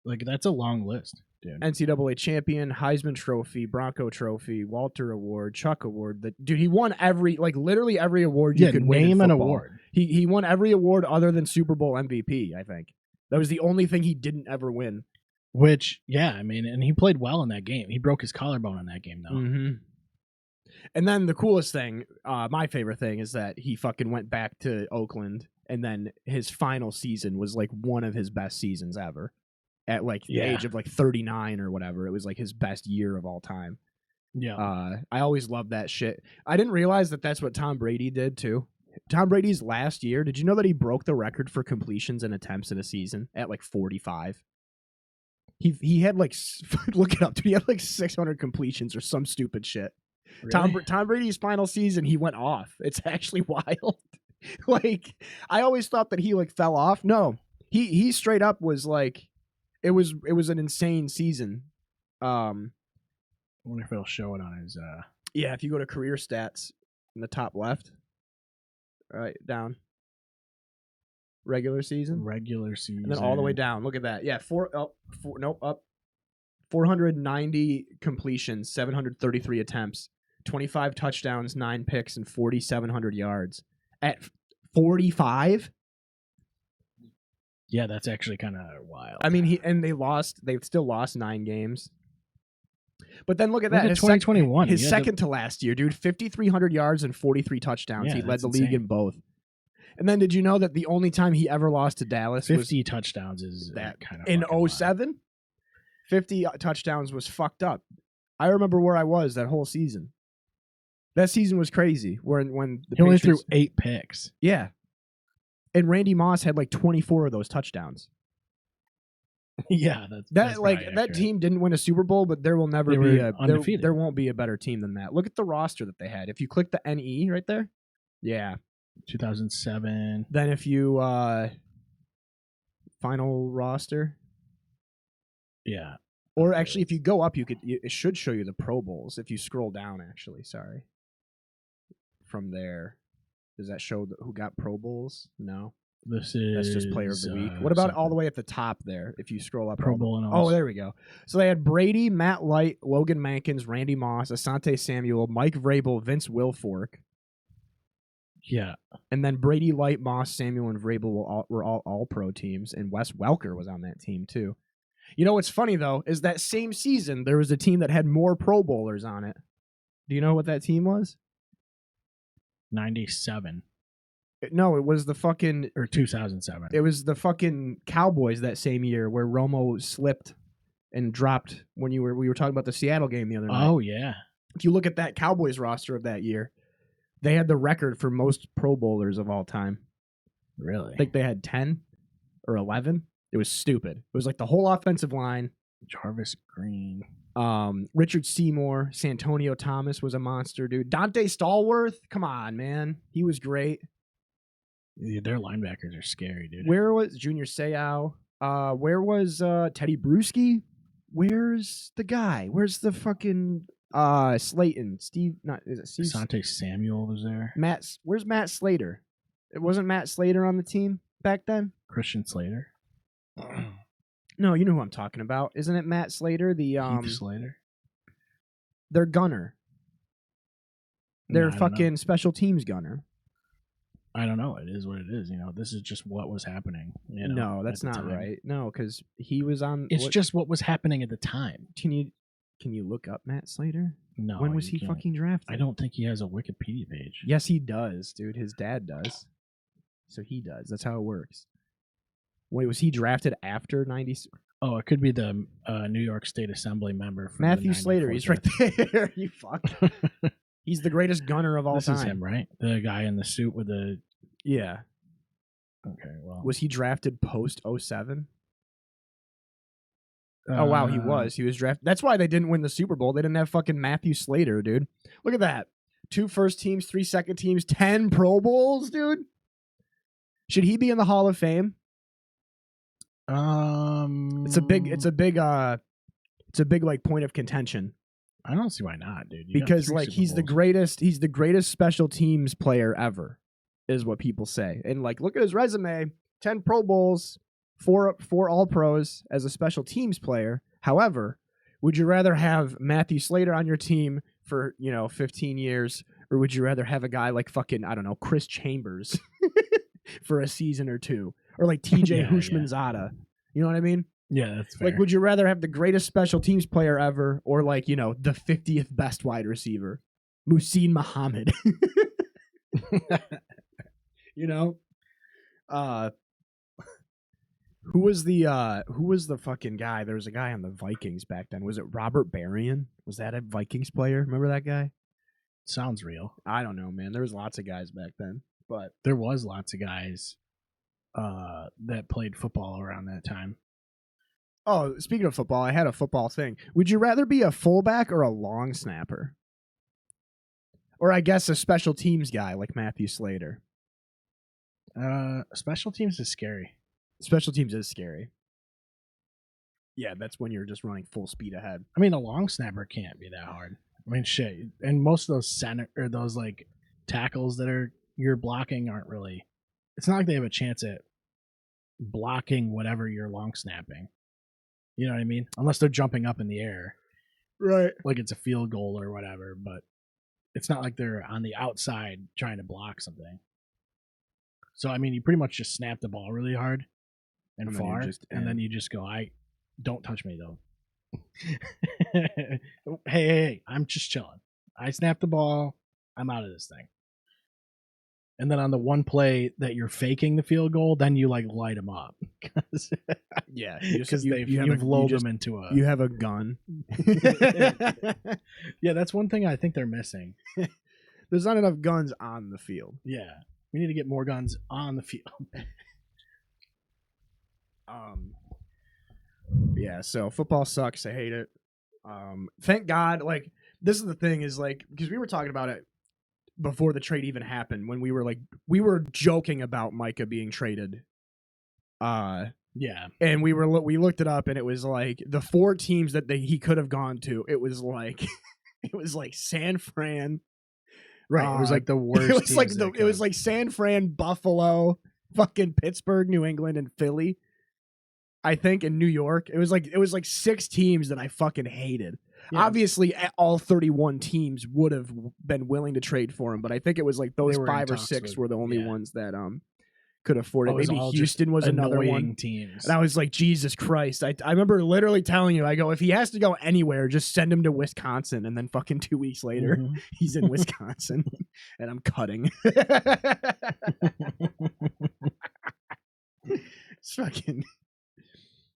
Like, that's a long list, dude. NCAA champion, Heisman Trophy, Bronco Trophy, Walter Award, Chuck Award. Dude, he won literally every award you could win in football. Name an award. He won every award other than Super Bowl MVP, I think. That was the only thing he didn't ever win. Which, and he played well in that game. He broke his collarbone in that game, though. Mm-hmm. And then the coolest thing, my favorite thing, is that he fucking went back to Oakland, and then his final season was like one of his best seasons ever. At the age of 39 or whatever, it was like his best year of all time. Yeah. I always loved that shit. I didn't realize that that's what Tom Brady did too. Tom Brady's last year, did you know that he broke the record for completions and attempts in a season at 45? He had look it up, dude. He had 600 completions or some stupid shit. Really? Tom Brady's final season, he went off. It's actually wild. I always thought that he fell off. No, he straight up was It was an insane season. I wonder if it'll show it on his. Yeah, if you go to career stats in the top left, right down. Regular season, and then all the way down. Look at that. Yeah, up. 490 completions, 733 attempts, 25 touchdowns, 9 picks, and 4,700 yards at 45. Yeah, that's actually kind of wild. I mean, they still lost 9 games. But then look at that. His 2021. His second to last year, dude. 5,300 yards and 43 touchdowns. Yeah, he led the league in both. And then did you know that the only time he ever lost to Dallas 50 touchdowns is that kind of in 07? 50 touchdowns was fucked up. I remember where I was that whole season. That season was crazy. When the He only threw Patriots, 8 picks. yeah, and Randy Moss had like 24 of those touchdowns. Yeah, that's that team didn't win a Super Bowl, but there will never They be were undefeated. there won't be a better team than that. Look at the roster that they had. If you click the NE right there, yeah, 2007. then if you final roster, Yeah. or actually if you go up, it should show you the Pro Bowls. If you scroll down, actually, sorry, from there, does that show who got Pro Bowls? No. That's just player of the week. What about all the way at the top there? If you scroll up, Pro Bowl and oh, there we go. So they had Brady, Matt Light, Logan Mankins, Randy Moss, Asante Samuel, Mike Vrabel, Vince Wilfork. Yeah, and then Brady, Light, Moss, Samuel, and Vrabel were all pro teams, and Wes Welker was on that team too. You know what's funny though is that same season there was a team that had more Pro Bowlers on it. Do you know what that team was? 97. No, it was the fucking... Or 2007. It was the fucking Cowboys that same year where Romo slipped and dropped when we were talking about the Seattle game the other night. Oh, yeah. If you look at that Cowboys roster of that year, they had the record for most Pro Bowlers of all time. Really? I think they had 10 or 11. It was stupid. It was like the whole offensive line. Jarvis Green. Richard Seymour, Santonio Thomas was a monster, dude. Dante Stallworth, come on, man. He was great. Yeah, their linebackers are scary, dude. Where was Junior Seau? Where was Teddy Bruschi? Where's the guy? Where's the fucking Slayton? Steve? Not is it Steve? Asante Samuel was there. Where's Matt Slater? It wasn't Matt Slater on the team back then. Christian Slater. No, you know who I'm talking about. Isn't it Matt Slater? The Heath Slater. Their gunner. Their fucking special teams gunner. I don't know. It is what it is. You know, this is just what was happening. You know, no, that's not right. No, because he was on. It's just what was happening at the time. Can you look up Matt Slater? No. When was he fucking drafted? I don't think he has a Wikipedia page. Yes, he does, dude. His dad does. So he does. That's how it works. Wait, was he drafted after 90? Oh, it could be the New York State Assembly member. Matthew Slater. He's right there. You fuck. He's the greatest gunner of all time. This is him, right? The guy in the suit with the... Yeah. Okay, well... Was he drafted post 07? Oh, wow, he was. He was drafted. That's why they didn't win the Super Bowl. They didn't have fucking Matthew Slater, dude. Look at that. 2 first teams, 3 second teams, 10 Pro Bowls, dude. Should he be in the Hall of Fame? It's a big like point of contention. I don't see why not, dude. Because like he's the greatest special teams player ever, is what people say. And like, look at his resume: 10 Pro Bowls, 4 All Pros as a special teams player. However, would you rather have Matthew Slater on your team for 15 years, or would you rather have a guy like fucking Chris Chambers for a season or 2, or like TJ Hushmanzada? You know what I mean? Yeah, that's fair. Like, would you rather have the greatest special teams player ever, or like, the 50th best wide receiver, Muhsin Muhammad? Who was the fucking guy? There was a guy on the Vikings back then. Was it Robert Berrien? Was that a Vikings player? Remember that guy? Sounds real. I don't know, man. There was lots of guys back then, but there was lots of guys that played football around that time. Oh, speaking of football, I had a football thing. Would you rather be a fullback or a long snapper? Or I guess a special teams guy like Matthew Slater? Special teams is scary. Special teams is scary. Yeah, that's when you're just running full speed ahead. I mean, a long snapper can't be that hard. I mean, shit. And most of those those like tackles that you're blocking aren't really... It's not like they have a chance at blocking whatever you're long snapping. You know what I mean? Unless they're jumping up in the air. Right. Like it's a field goal or whatever, but it's not like they're on the outside trying to block something. So, I mean, you pretty much just snap the ball really hard and far, and then you just go, don't touch me, though. Hey, I'm just chilling. I snap the ball. I'm out of this thing. And then on the one play that you're faking the field goal, then you like light them up. Yeah, because you've lulled them into a... You have a gun. Yeah, that's one thing I think they're missing. There's not enough guns on the field. Yeah. We need to get more guns on the field. Yeah, so football sucks. I hate it. Thank God, like, this is the thing is, like, because we were talking about it before the trade even happened, when we were joking about Micah being traded. Yeah. And we looked it up, and it was like the 4 teams that he could have gone to. It was like San Fran. Right. It was like the worst. It was like San Fran, Buffalo, fucking Pittsburgh, New England, and Philly. I think in New York. It was like 6 teams that I fucking hated. Yeah. Obviously, all 31 teams would have been willing to trade for him, but I think it was like those 5 or 6 were the only ones that could afford it. Maybe Houston was another one. Teams. And I was like, Jesus Christ. I remember literally telling you, I go, if he has to go anywhere, just send him to Wisconsin. And then fucking 2 weeks later, he's in Wisconsin and I'm cutting. It's fucking.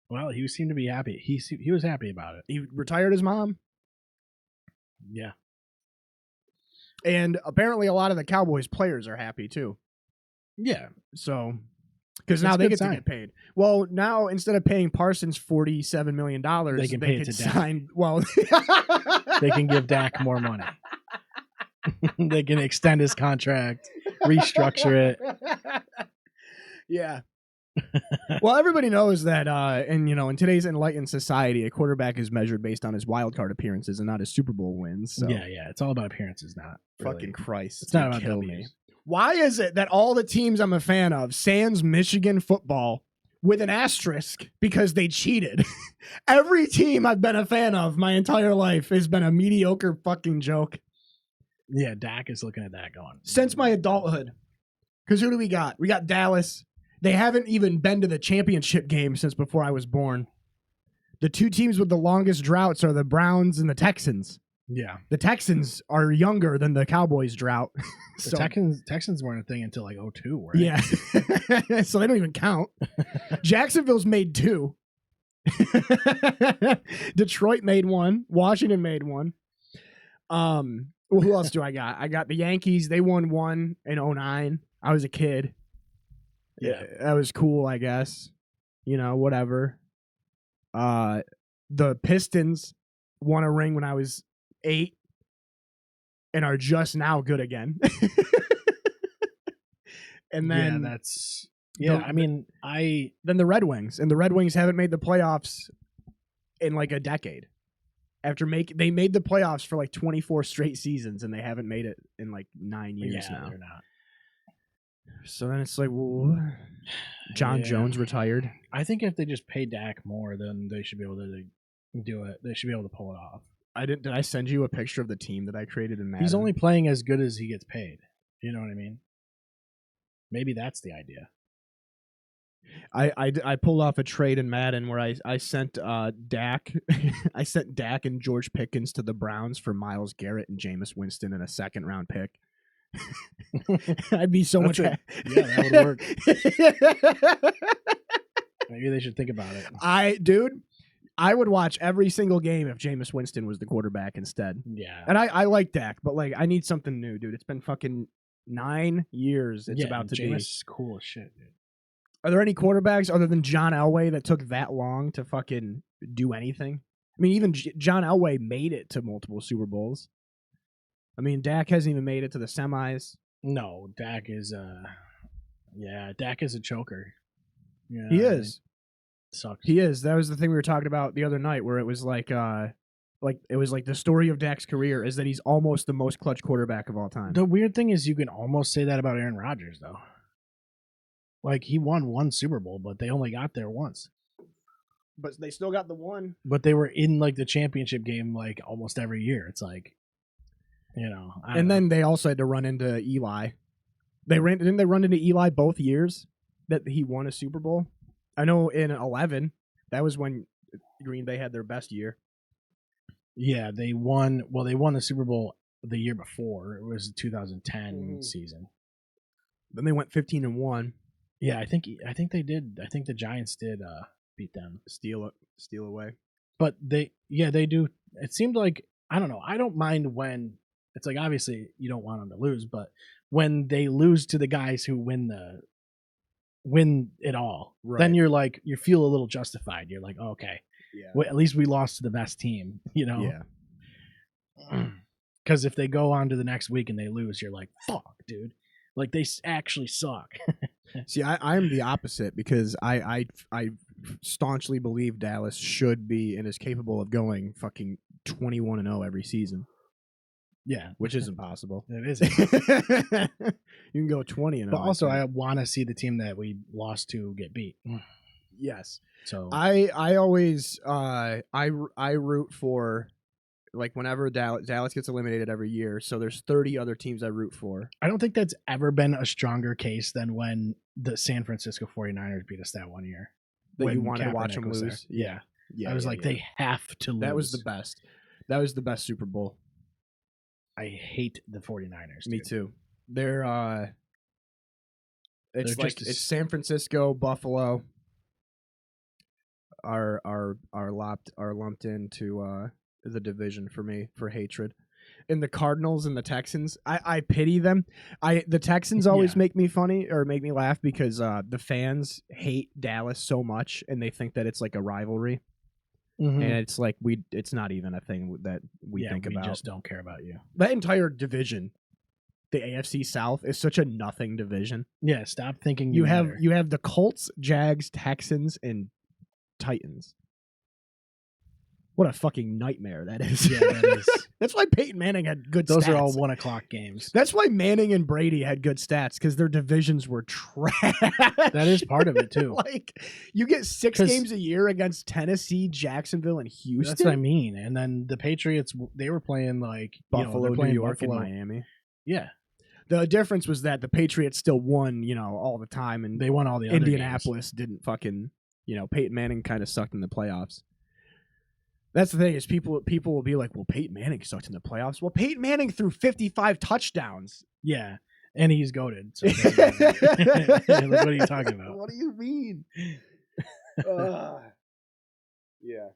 Well, he seemed to be happy. He was happy about it. He retired his mom. Yeah. And apparently a lot of the Cowboys players are happy too. Yeah. So, because now they get to get paid. Well, now instead of paying Parsons $47 million, they can pay it to sign. Well, they can give Dak more money. They can extend his contract, restructure it. Yeah. Well, everybody knows that, and in today's enlightened society, a quarterback is measured based on his wild card appearances and not his Super Bowl wins. So. Yeah, it's all about appearances, not really. Fucking Christ. It's not about W's. Why is it that all the teams I'm a fan of, sans Michigan football, with an asterisk because they cheated? Every team I've been a fan of my entire life has been a mediocre fucking joke. Yeah, Dak is looking at that going. Since my adulthood. Because who do we got? We got Dallas. They haven't even been to the championship game since before I was born. The 2 teams with the longest droughts are the Browns and the Texans. Yeah. The Texans are younger than the Cowboys drought. The Texans weren't a thing until like 2002, right? Yeah. So they don't even count. Jacksonville's made 2. Detroit made 1. Washington made 1. Well, who else do I got? I got the Yankees. They won 1 in 2009. I was a kid. Yeah. That was cool, I guess. Whatever. The Pistons won a ring when I was 8 and are just now good again. And then then the Red Wings, and the Red Wings haven't made the playoffs in like a decade. They made the playoffs for like 24 straight seasons, and they haven't made it in like 9 years now. They're not. So then it's like, well, John Jones retired. I think if they just pay Dak more, then they should be able to do it. They should be able to pull it off. Did I send you a picture of the team that I created in Madden? He's only playing as good as he gets paid. You know what I mean? Maybe that's the idea. I pulled off a trade in Madden where I sent Dak I sent Dak and George Pickens to the Browns for Myles Garrett and Jameis Winston and a 2nd round pick. I'd be so much. Yeah, that would work. Maybe they should think about it. I would watch every single game if Jameis Winston was the quarterback instead. Yeah, and I like Dak, but like I need something new, dude. It's been fucking 9 years. It's about to Jameis be. Is cool as shit, dude. Are there any quarterbacks other than John Elway that took that long to fucking do anything? I mean, even John Elway made it to multiple Super Bowls. I mean, Dak hasn't even made it to the semis. No, Dak is Dak is a choker. Yeah, he is. Sucks. He is. That was the thing we were talking about the other night, where it was like it was like the story of Dak's career is that he's almost the most clutch quarterback of all time. The weird thing is you can almost say that about Aaron Rodgers, though. Like, he won 1 Super Bowl, but they only got there once. But they still got the 1. But they were in like the championship game like almost every year. It's like, then they also had to run into Eli. Didn't they run into Eli both years that he won a Super Bowl? I know in 2011, that was when Green Bay had their best year. Yeah, they won. Well, they won the Super Bowl the year before. It was the 2010 season. Then they went 15-1. Yeah, I think they did. I think the Giants did beat them, steal away. But they do. It seemed like, I don't know. I don't mind when It's like obviously you don't want them to lose, but when they lose to the guys who win it all, then you're like you feel a little justified. You're like, oh, okay, well, at least we lost to the best team, Yeah. Because if they go on to the next week and they lose, you're like, fuck, dude. Like they actually suck. See, I'm the opposite because I staunchly believe Dallas should be and is capable of going fucking 21-0 every season. Yeah, which is impossible. It is. You can go 20-0. But also, I want to see the team that we lost to get beat. Yes. So I always I root for, like, whenever Dallas gets eliminated every year. So there's 30 other teams I root for. I don't think that's ever been a stronger case than when the San Francisco 49ers beat us that one year. That you wanted to watch them lose. Yeah. I was like, they have to lose. That was the best. That was the best Super Bowl. I hate the 49ers. Me too. They're it's like just it's San Francisco, Buffalo are lumped into the division for me for hatred. And the Cardinals and the Texans, I pity them. The Texans always make me funny or make me laugh because the fans hate Dallas so much and they think that it's like a rivalry. Mm-hmm. And it's like it's not even a thing that we think about. We just don't care about you. That entire division, the AFC South, is such a nothing division. Yeah, stop thinking you have the Colts, Jags, Texans, and Titans. What a fucking nightmare that is. Yeah, that is. That's why Peyton Manning had good stats. Those are all 1 o'clock games. That's why Manning and Brady had good stats, because their divisions were trash. That is part of it, too. Like, you get 6 games a year against Tennessee, Jacksonville, and Houston. That's what I mean. And then the Patriots, they were playing like Buffalo, New York, and Miami. Yeah. The difference was that the Patriots still won, all the time. And they won all the other Indianapolis didn't fucking, Peyton Manning kind of sucked in the playoffs. That's the thing is people will be like, well, Peyton Manning sucked in the playoffs. Well, Peyton Manning threw 55 touchdowns. Yeah, and he's goated. So like, what are you talking about? What do you mean? Yeah.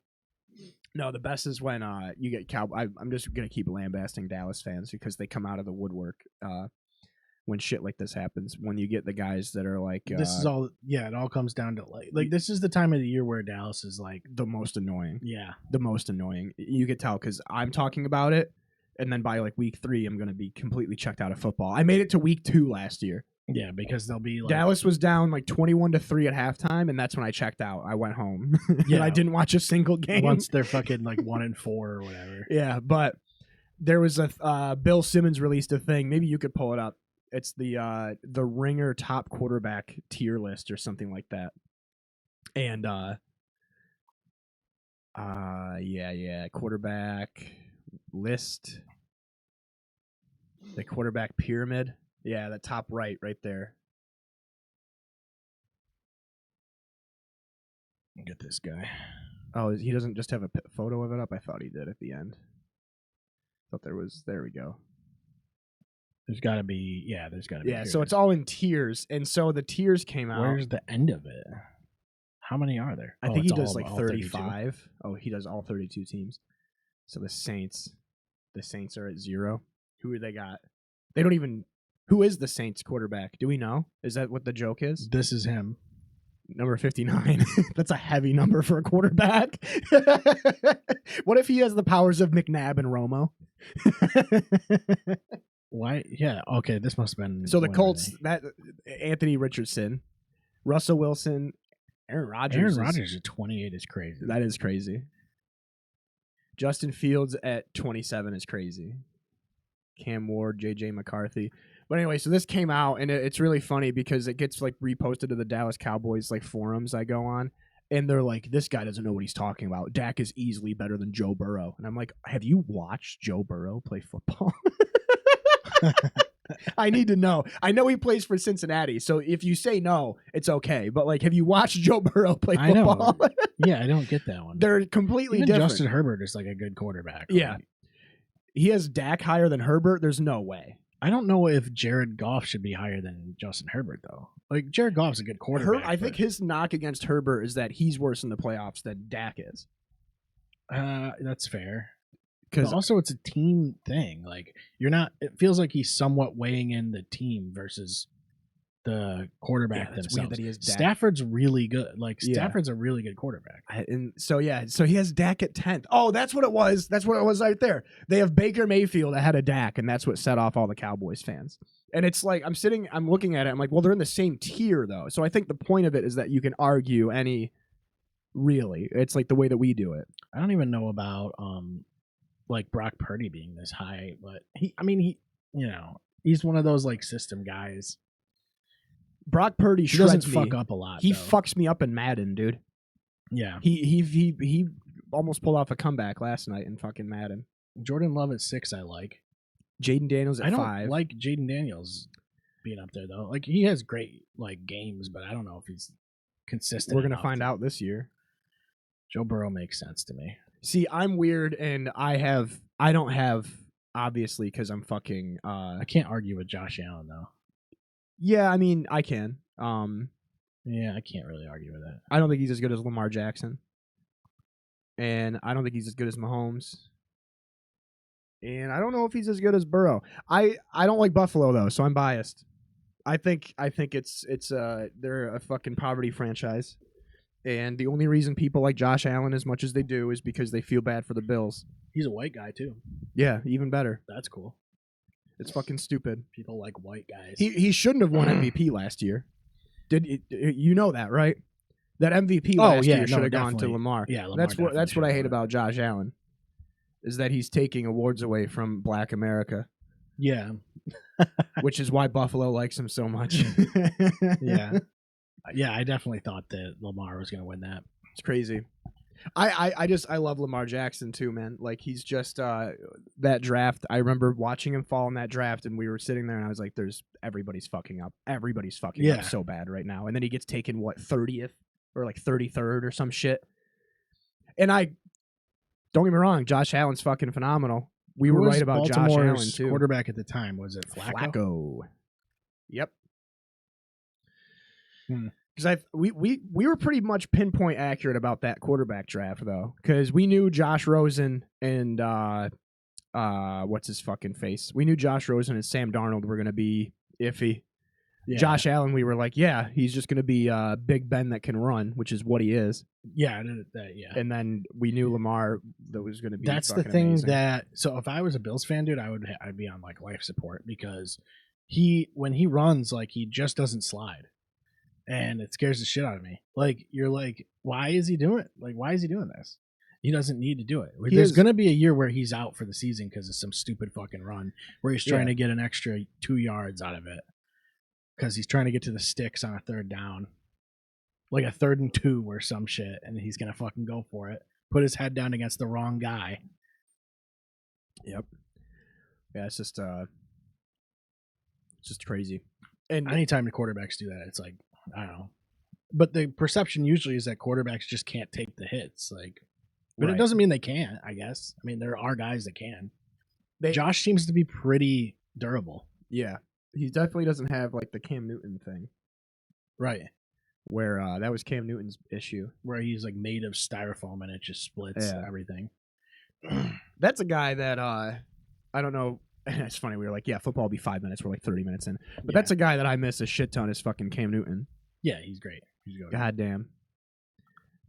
No, the best is when you get I'm just gonna keep lambasting Dallas fans because they come out of the woodwork when shit like this happens. When you get the guys that are like, this is all. Yeah, it all comes down to like this is the time of the year where Dallas is like the most annoying. Yeah, the most annoying. You could tell because I'm talking about it, and then by like week 3, I'm gonna be completely checked out of football. I made it to week 2 last year. Yeah, because they'll be like, Dallas was down like 21-3 at halftime, and that's when I checked out. I went home. Yeah, I didn't watch a single game once they're fucking like 1-4 or whatever. Yeah, but there was a Bill Simmons released a thing. Maybe you could pull it up. It's the Ringer top quarterback tier list or something like that. And quarterback list. The quarterback pyramid. Yeah, the top right there. Get this guy. Oh, he doesn't just have a photo of it up? I thought he did at the end. Thought there was. There we go. There's got to be. Yeah, there's got to be. Yeah, so it's all in tiers, and so the tiers came out. Where's the end of it? How many are there? I think he does like 35. 32? Oh, he does all 32 teams. So the Saints are at 0. Who they got? They don't even. Who is the Saints quarterback? Do we know? Is that what the joke is? This is him. Number 59. That's a heavy number for a quarterback. What if he has the powers of McNabb and Romo? Why? Yeah. Okay. This must have been. So the Colts. That Anthony Richardson, Russell Wilson, Aaron Rodgers at 28 is crazy. That is crazy. Justin Fields at 27 is crazy. Cam Ward, J.J. McCarthy. But anyway, so this came out, and it's really funny because it gets like reposted to the Dallas Cowboys like forums I go on, and they're like, this guy doesn't know what he's talking about. Dak is easily better than Joe Burrow. And I'm like, have you watched Joe Burrow play football? I need to know. I know he plays for Cincinnati, so if you say no, it's okay. But like, have you watched Joe Burrow play football? I know. Yeah, I don't get that one. They're completely Even different. Justin Herbert is like a good quarterback. Yeah. He has Dak higher than Herbert. There's no way. I don't know if Jared Goff should be higher than Justin Herbert, though. Like, Jared Goff's a good quarterback. I think his knock against Herbert is that he's worse in the playoffs than Dak is. That's fair. because also it's a team thing. Like you're not. It feels like he's somewhat weighing in the team versus the quarterback that's themselves. weird that he has Dak. Stafford's really good. Like Yeah. Stafford's a really good quarterback. And so he has Dak at 10th. Oh, that's what it was. That's what it was right there. They have Baker Mayfield ahead of Dak, and that's what set off all the Cowboys fans. And it's like I'm looking at it. I'm like, well, they're in the same tier though. So I think the point of it is that you can argue any. Really, it's like the way that we do it. I don't even know about like Brock Purdy being this high, but he's one of those like system guys. Brock Purdy He doesn't shreds fuck me. up a lot. He though. fucks me up in Madden, dude. Yeah. He almost pulled off a comeback last night in fucking Madden. Jordan Love at 6, I like. Jaden Daniels at 5. I don't like Jaden Daniels being up there though. Like he has great like games, but I don't know if he's consistent. We're gonna find out this year. Joe Burrow makes sense to me. See, I'm weird, and I don't have obviously because I'm fucking. I can't argue with Josh Allen though. Yeah, I mean I can. Yeah, I can't really argue with that. I don't think he's as good as Lamar Jackson, and I don't think he's as good as Mahomes, and I don't know if he's as good as Burrow. I don't like Buffalo though, so I'm biased. I think it's they're a fucking poverty franchise. And the only reason people like Josh Allen as much as they do is because they feel bad for the Bills. He's a white guy too. Yeah, even better. That's cool. It's fucking stupid. People like white guys. He shouldn't have won MVP last year. You know that, right? That MVP last year should have gone to Lamar. Yeah, Lamar that's what I hate about Josh Allen, is that he's taking awards away from Black America. Yeah, which is why Buffalo likes him so much. Yeah. Yeah, I definitely thought that Lamar was going to win that. It's crazy. I love Lamar Jackson too, man. Like he's just that draft. I remember watching him fall in that draft, and we were sitting there, and I was like, everybody's fucking up. Everybody's fucking up so bad right now. And then he gets taken 30th or like 33rd or some shit. And don't get me wrong, Josh Allen's fucking phenomenal. We were right about Josh Allen too. Quarterback at the time, was it Flacco? Yep. Because we were pretty much pinpoint accurate about that quarterback draft though, because we knew Josh Rosen and what's his fucking face? We knew Josh Rosen and Sam Darnold were gonna be iffy. Yeah. Josh Allen, we were like, yeah, he's just gonna be Big Ben that can run, which is what he is. Yeah, yeah. And then we knew Lamar that was gonna be. That's the thing amazing. So if I was a Bills fan, dude, I'd be on like life support because when he runs, like he just doesn't slide. And it scares the shit out of me. Like, you're like, why is he doing it? Like, why is he doing this? He doesn't need to do it. There's going to be a year where he's out for the season because of some stupid fucking run where he's trying to get an extra 2 yards out of it because he's trying to get to the sticks on a third down. Like a 3rd and 2 or some shit, and he's going to fucking go for it. Put his head down against the wrong guy. Yep. Yeah, it's just crazy. And anytime the quarterbacks do that, it's like, I don't know. But the perception usually is that quarterbacks just can't take the hits. Like, but it doesn't mean they can't, I guess. I mean, there are guys that can. Josh seems to be pretty durable. Yeah. He definitely doesn't have like the Cam Newton thing. Right. Where that was Cam Newton's issue. Where he's like made of styrofoam and it just splits everything. That's a guy that I don't know. It's funny. We were like, yeah, football will be 5 minutes. We're like 30 minutes in. But that's a guy that I miss a shit ton is fucking Cam Newton. Yeah, he's great. He's good. Goddamn.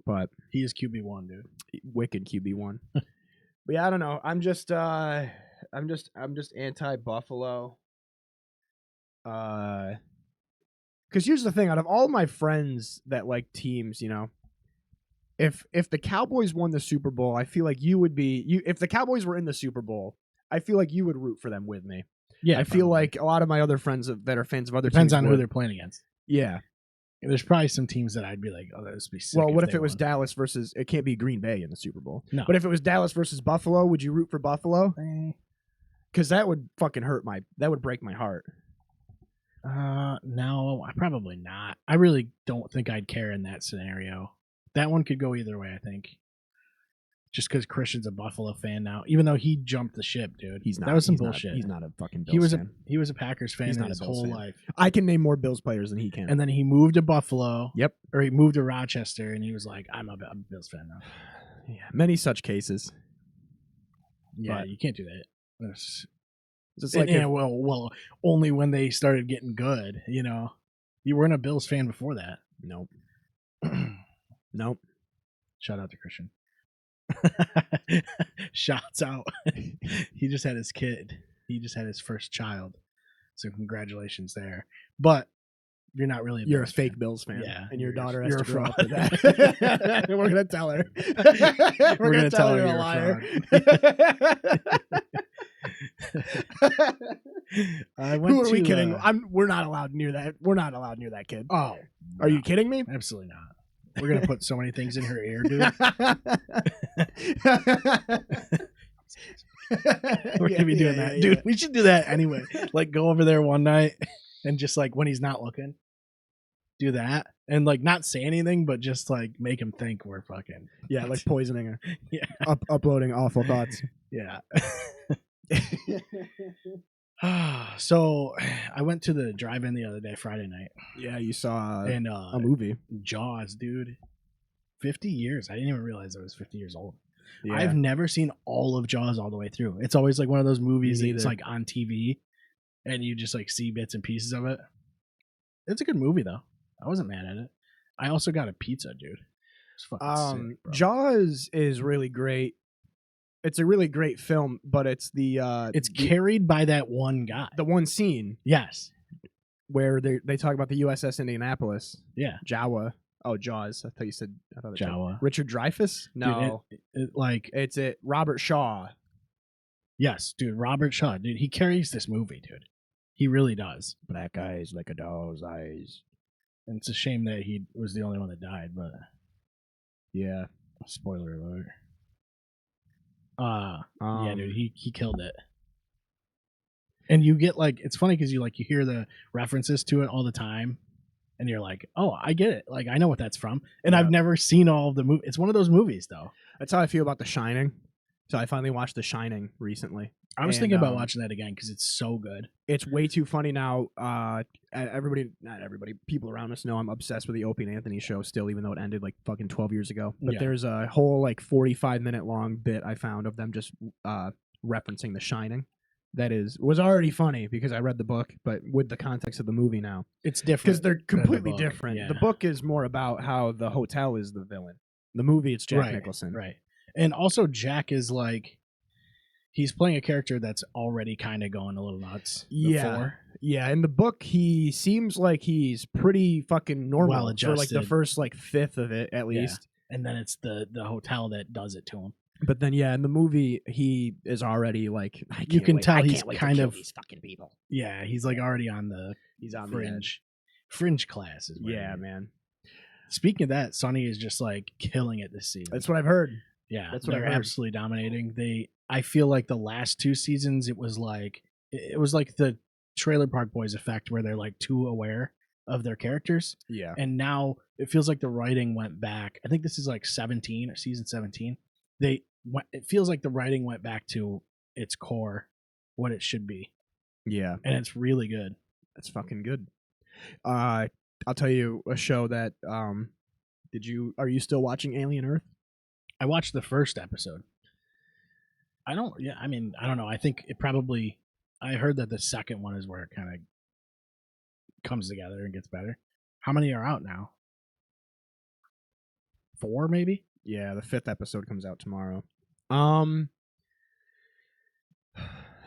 But he is QB1, dude. Wicked QB1. But yeah, I don't know. I'm just anti-Buffalo. Because here's the thing. Out of all my friends that like teams, you know, if the Cowboys won the Super Bowl, I feel like you would be. If the Cowboys were in the Super Bowl, I feel like you would root for them with me. Yeah, I feel like a lot of my other friends that are fans of other depends teams on who they're playing against. Yeah. There's probably some teams that I'd be like, oh, that would be sick. Well, what if it was Dallas versus? It can't be Green Bay in the Super Bowl. No. But if it was Dallas versus Buffalo, would you root for Buffalo? Because that would fucking that would break my heart. No, probably not. I really don't think I'd care in that scenario. That one could go either way, I think. Just because Christian's a Buffalo fan now, even though he jumped the ship, dude. He's not. That was some bullshit. He's not a fucking Bills fan. He was a Packers fan his whole life. I can name more Bills players than he can. And then he moved to Buffalo. Yep. Or he moved to Rochester, and he was like, I'm a Bills fan now. Yeah, many such cases. Yeah, But you can't do that. It's it's like, like if, well, only when they started getting good. You weren't a Bills fan before that. nope. Nope. Shout out to Christian. Shouts out. He just had his kid. He just had his first child. So congratulations there. But you're not really. You're a Bills fake fan. Bills fan. Yeah, And your daughter has you're to a grow fraud. up with that. We're going to tell her. We're going to tell her you're a liar. Who are we kidding? We're not allowed near that. We're not allowed near that kid. Oh, Are you kidding me? Absolutely not. We're gonna put so many things in her ear, dude. We're gonna be doing that, dude. We should do that anyway. Like, go over there one night and just like when he's not looking, do that, and like not say anything, but just like make him think we're fucking like poisoning her. Yeah, uploading awful thoughts. Yeah. So I went to the drive-in the other day, Friday night. Yeah, you saw and a movie, Jaws, dude. 50 years. I didn't even realize I was 50 years old. Yeah. I've never seen all of Jaws all the way through. It's always like one of those movies that's like on TV and you just like see bits and pieces of it. It's a good movie though. I wasn't mad at it. I also got a pizza, dude. It's fucking sick, bro. Jaws is really great. It's a really great film, but it's it's carried by that one guy. The one scene. Yes. Where they talk about the USS Indianapolis. Yeah. Jawa. Oh, Jaws. I thought Jawa. Richard Dreyfuss? No. Dude, it's Robert Shaw. Yes, dude. Robert Shaw. Dude, he carries this movie, dude. He really does. Black eyes like a doll's eyes. And it's a shame that he was the only one that died, but yeah. Spoiler alert. Yeah, dude, he killed it. And you get like, it's funny because you hear the references to it all the time, and you're like, oh, I get it. Like, I know what that's from. And I've never seen all of the movie. It's one of those movies, though. That's how I feel about The Shining. So I finally watched The Shining recently. I was thinking about watching that again because it's so good. It's way too funny not everybody, people around us know I'm obsessed with the Opie and Anthony show still, even though it ended like fucking 12 years ago. But there's a whole 45-minute long bit I found of them just referencing The Shining. That was already funny because I read the book, but with the context of the movie now, it's different because they're completely different. Yeah. The book is more about how the hotel is the villain. The movie, it's Jack Nicholson, right? And also Jack is he's playing a character that's already kind of going a little nuts. Yeah. In the book, he seems like he's pretty fucking normal well-adjusted. For the first fifth of it at least, and then it's the hotel that does it to him. But then, in the movie, he is already you can tell he's kind of these fucking people. Yeah, he's already on the fringe classes. Yeah, man. Speaking of that, Sonny is just killing it this season. That's what I've heard. Yeah, that's what they're absolutely dominating. I feel like the last two seasons, it was like the Trailer Park Boys effect, where they're too aware of their characters. Yeah, and now it feels like the writing went back. I think this is 17 or season 17. It feels like the writing went back to its core, what it should be. Yeah, and it's really good. That's fucking good. I'll tell you a show that are you still watching Alien Earth? I watched the first episode. I don't know. I think I heard that the second one is where it kind of comes together and gets better. How many are out now? 4 maybe? Yeah, the 5th episode comes out tomorrow. I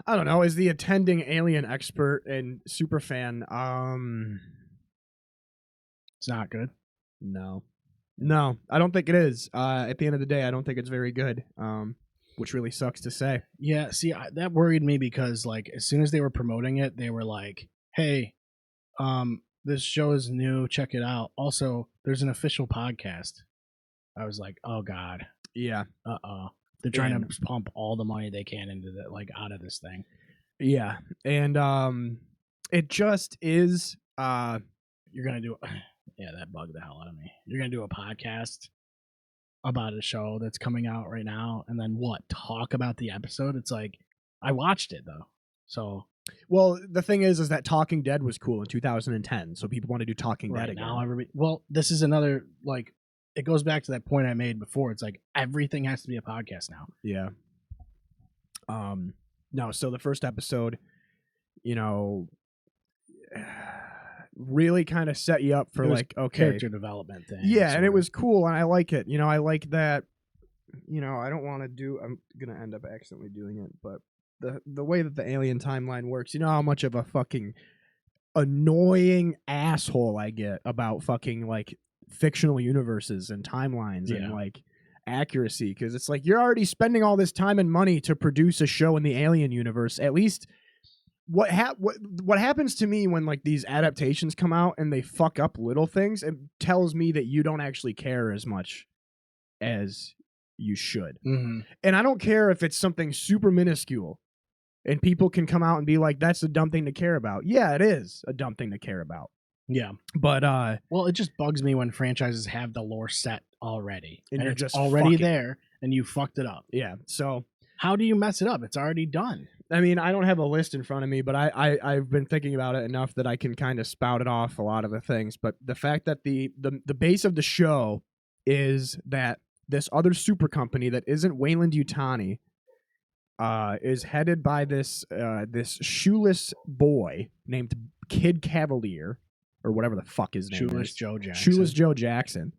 don't know. As the attending Alien expert and super fan, it's not good. No, I don't think it is. At the end of the day, I don't think it's very good. Which really sucks to say. Yeah, see, that worried me because as soon as they were promoting it, they were like, "Hey, this show is new. Check it out. Also, there's an official podcast." I was like, "Oh God, yeah, they're trying to pump all the money they can into out of this thing." Yeah, and it just is. You're gonna do. Yeah, that bugged the hell out of me. You're gonna do a podcast about a show that's coming out right now, and then talk about the episode? It's I watched it though, so. Well, the thing is that Talking Dead was cool in 2010, so people want to do Talking Dead again. Now everybody. Well, this is another it goes back to that point I made before. It's everything has to be a podcast now. Yeah. No, so the first episode, you know, really kind of set you up for like, okay, character development thing. yeah, and it was cool, and I like it. You know, I like that. You know, I don't want to do. I'm gonna end up accidentally doing it, but the way that the alien timeline works, you know how much of a fucking annoying asshole I get about fucking like fictional universes and timelines and like accuracy, because it's like you're already spending all this time and money to produce a show in the alien universe. At least what happens to me when like these adaptations come out and they fuck up little things, it tells me that you don't actually care as much as you should. Mm-hmm. And I don't care if it's something super minuscule and people can come out and be like, that's a dumb thing to care about. Yeah, it is a dumb thing to care about. Yeah. But well, it just bugs me when franchises have the lore set already and you're it's just already there and you fucked it up. Yeah. So how do you mess it up? It's already done. I mean, I don't have a list in front of me, but I've been thinking about it enough that I can kind of spout it off a lot of the things. But the fact that the base of the show is that this other super company that isn't Weyland-Yutani is headed by this shoeless boy named Kid Cavalier, or whatever the fuck his name is. Joe Jackson. Shoeless Joe Jackson.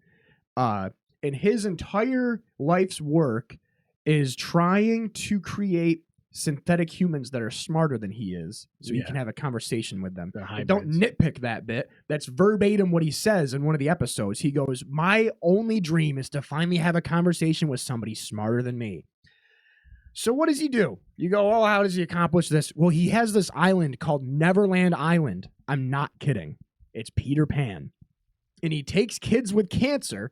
And his entire life's work is trying to create synthetic humans that are smarter than he is, so he can have a conversation with them. Don't nitpick that bit. That's verbatim what he says in one of the episodes. He goes, "My only dream is to finally have a conversation with somebody smarter than me." So what does he do? You go, oh, how does he accomplish this? Well, he has this island called Neverland Island. I'm not kidding. It's Peter Pan. And he takes kids with cancer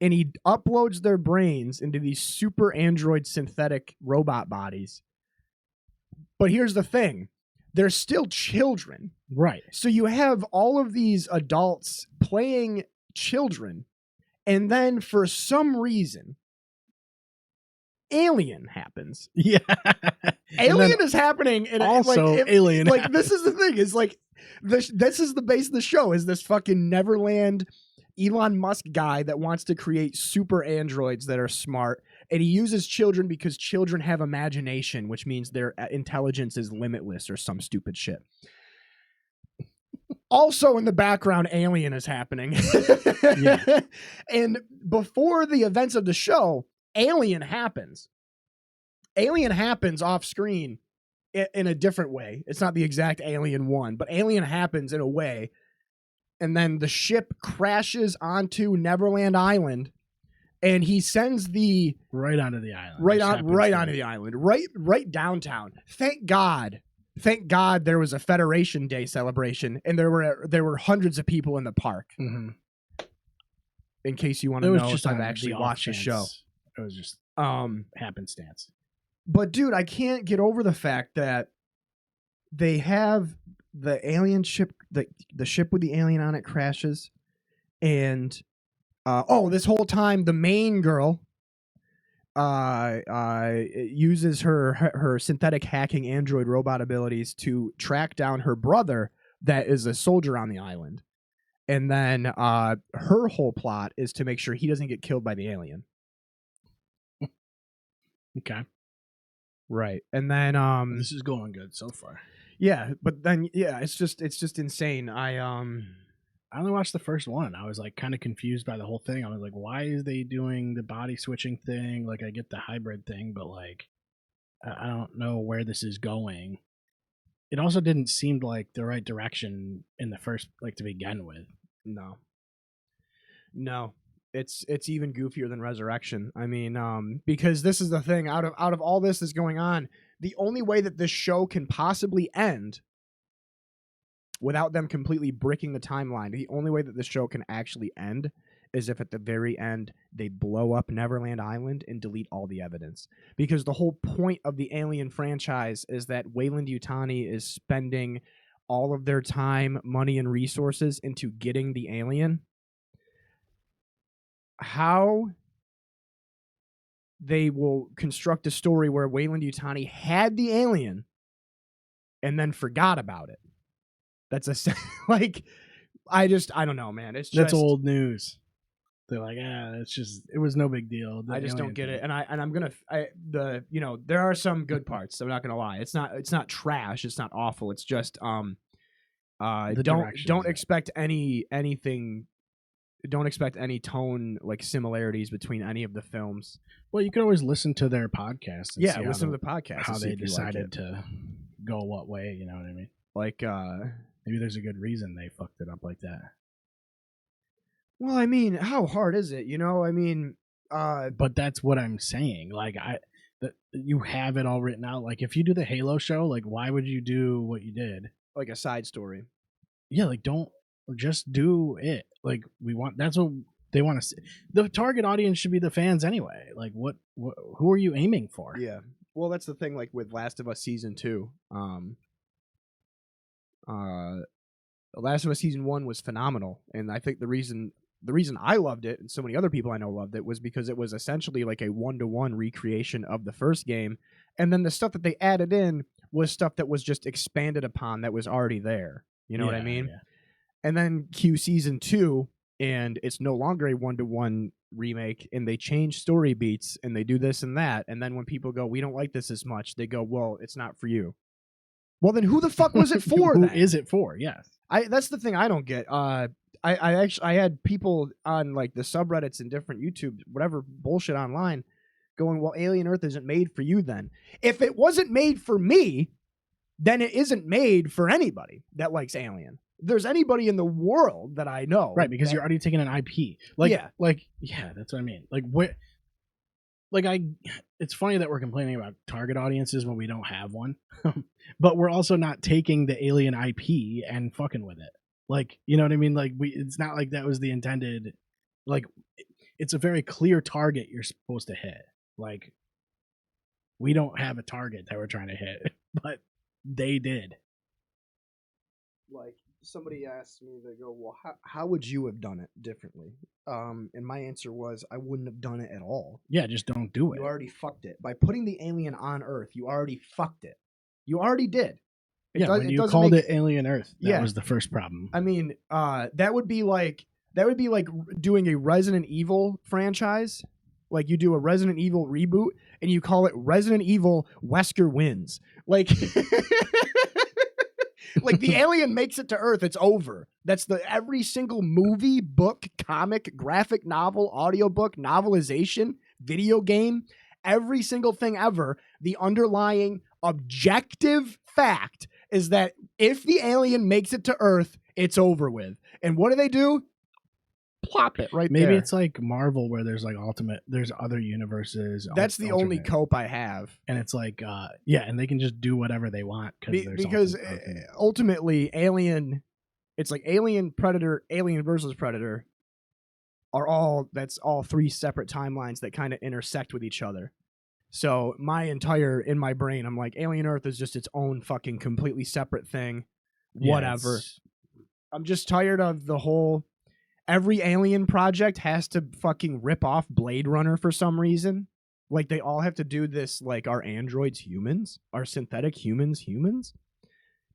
and he uploads their brains into these super android synthetic robot bodies. But here's the thing. They're still children. Right. So you have all of these adults playing children. And then for some reason, Alien happens. Yeah. Alien is happening. And also like, Alien. Like, this is the thing. Is like, this is the base of the show, is this fucking Neverland Elon Musk guy that wants to create super androids that are smart. And he uses children because children have imagination, which means their intelligence is limitless or some stupid shit. Also in the background, Alien is happening. Yeah. And before the events of the show, Alien happens. Alien happens off screen in a different way. It's not the exact Alien 1, but Alien happens in a way. And then the ship crashes onto Neverland Island. And he sends the right onto the island. Right onto the island. Right downtown. Thank God there was a Federation Day celebration and there were hundreds of people in the park. Mm-hmm. In case you want to know if I've actually watched the show. It was just happenstance. But dude, I can't get over the fact that they have the alien ship, the ship with the alien on it crashes, and this whole time the main girl uses her synthetic hacking android robot abilities to track down her brother that is a soldier on the island. And then her whole plot is to make sure he doesn't get killed by the alien. Okay. Right. And then this is going good so far. Yeah, but then it's just insane. I only watched the first one. I was like kind of confused by the whole thing. I was like, why is they doing the body switching thing? Like I get the hybrid thing, but like I don't know where this is going. It also didn't seem like the right direction in the first, like, to begin with. No. It's even goofier than Resurrection. I mean, because this is the thing. Out of all this that's going on, the only way that this show can possibly end without them completely bricking the timeline, the only way that this show can actually end is if at the very end they blow up Neverland Island and delete all the evidence. Because the whole point of the Alien franchise is that Weyland-Yutani is spending all of their time, money, and resources into getting the alien. How they will construct a story where Weyland-Yutani had the alien and then forgot about it. That's like, I don't know, man. It's just, that's old news. They're like, it was no big deal. I just don't get it, and I'm gonna there are some good parts. I'm not gonna lie. It's not trash. It's not awful. It's just don't expect anything. Don't expect any tone like similarities between any of the films. Well, you could always listen to their podcast. And listen to the podcast. How they decided to go what way. You know what I mean? Like maybe there's a good reason they fucked it up like that. Well, I mean, how hard is it? I mean, but that's what I'm saying. Like you have it all written out. Like if you do the Halo show, like why would you do what you did? Like a side story. Yeah, like don't just do it. Like that's what they want to see. The target audience should be the fans anyway. Like who are you aiming for? Yeah. Well, that's the thing. Like with Last of Us season 2, Last of Us season 1 was phenomenal, and I think the reason I loved it and so many other people I know loved it was because it was essentially like a 1-to-1 recreation of the first game, and then the stuff that they added in was stuff that was just expanded upon that was already there. You know what I mean? Yeah. And then Q season 2, and it's no longer a 1-to-1 remake, and they change story beats and they do this and that, and then when people go, we don't like this as much, they go, well, it's not for you. Well, then who the fuck was it for? Who is it for? Yes. That's the thing I don't get. I had people on like the subreddits and different YouTube, whatever bullshit online, going, well, Alien Earth isn't made for you then. If it wasn't made for me, then it isn't made for anybody that likes Alien. If there's anybody in the world that I know. Right, because you're already taking an IP. Yeah, that's what I mean. It's funny that we're complaining about target audiences when we don't have one, but we're also not taking the Alien IP and fucking with it. Like, you know what I mean? Like it's not like that was the intended, like it's a very clear target you're supposed to hit. Like we don't have a target that we're trying to hit, but they did. Like somebody asked me, they go, well, how would you have done it differently? And my answer was, I wouldn't have done it at all. Yeah, just don't do it. You already fucked it. By putting the alien on Earth, you already fucked it. You already did. When you called it Alien Earth, that was the first problem. I mean, that would be like doing a Resident Evil franchise. Like you do a Resident Evil reboot and you call it Resident Evil Wesker Wins. Like like the alien makes it to Earth, it's over. That's every single movie, book, comic, graphic novel, audiobook, novelization, video game, every single thing ever, the underlying objective fact is that if the alien makes it to Earth, it's over with. And what do? Plop it right there. Maybe it's like Marvel where there's like there's other universes. That's the only cope I have. And it's like, and they can just do whatever they want because ultimately Alien, it's like Alien, Predator, Alien versus Predator that's all three separate timelines that kind of intersect with each other. So in my brain, I'm like, Alien Earth is just its own fucking completely separate thing. Whatever. I'm just tired of the whole... Every Alien project has to fucking rip off Blade Runner for some reason. Like, they all have to do this, like, are androids humans? Are synthetic humans?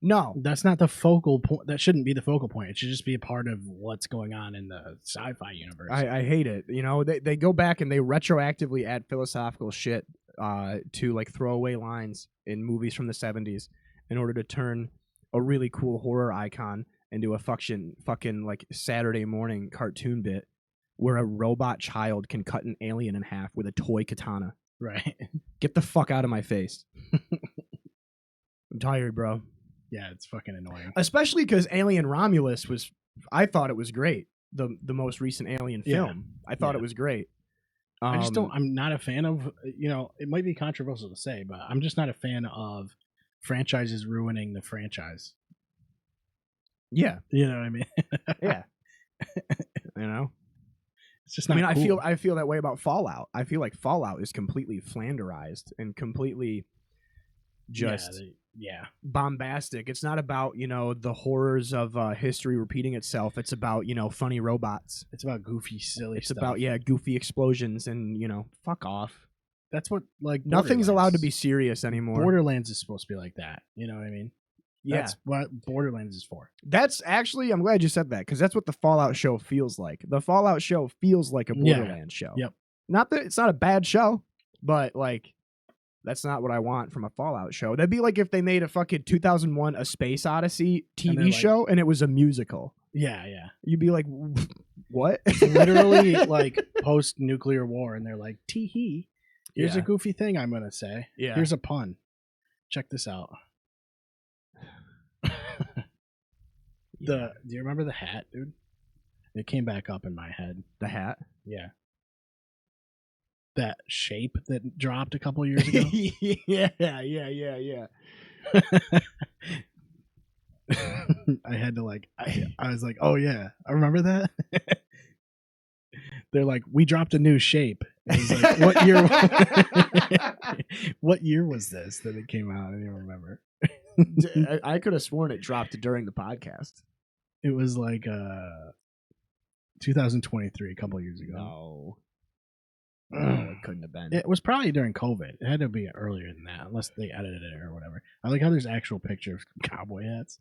No. That's not the focal point. That shouldn't be the focal point. It should just be a part of what's going on in the sci-fi universe. I hate it. You know, they go back and they retroactively add philosophical shit to, like, throwaway lines in movies from the 70s in order to turn a really cool horror icon into a fucking like Saturday morning cartoon bit where a robot child can cut an alien in half with a toy katana. Right. Get the fuck out of my face. I'm tired, bro. Yeah, it's fucking annoying. Especially because Alien Romulus I thought it was great. The most recent Alien film. I thought it was great. I'm not a fan of, it might be controversial to say, but I'm just not a fan of franchises ruining the franchise. Yeah. You know what I mean? Yeah. It's just not cool. I feel that way about Fallout. I feel like Fallout is completely flanderized and completely just bombastic. It's not about, the horrors of history repeating itself. It's about, funny robots. It's about goofy, silly stuff. It's about, goofy explosions and, fuck off. That's what, like, nothing's allowed to be serious anymore. Borderlands is supposed to be like that. You know what I mean? Yeah. That's what Borderlands is for. That's actually, I'm glad you said that, because that's what the Fallout show feels like. The Fallout show feels like a Borderlands show. Yep. Not that it's not a bad show, but like, that's not what I want from a Fallout show. That'd be like if they made a fucking 2001 A Space Odyssey TV show and it was a musical. Yeah. You'd be like, what? It's literally like post-nuclear war, and they're like, tee-hee. Here's a goofy thing I'm going to say. Yeah. Here's a pun. Check this out. Do you remember the hat, dude? It came back up in my head. The hat? Yeah. That shape that dropped a couple years ago. yeah. I had to like, I was like, oh yeah, I remember that. They're like, we dropped a new shape. I was like, what year? What year was this that it came out? I don't even remember. I could have sworn it dropped during the podcast. It was like 2023, a couple years ago. No, it couldn't have been. It was probably during COVID. It had to be earlier than that, unless they edited it or whatever. I like how there's actual pictures of cowboy hats.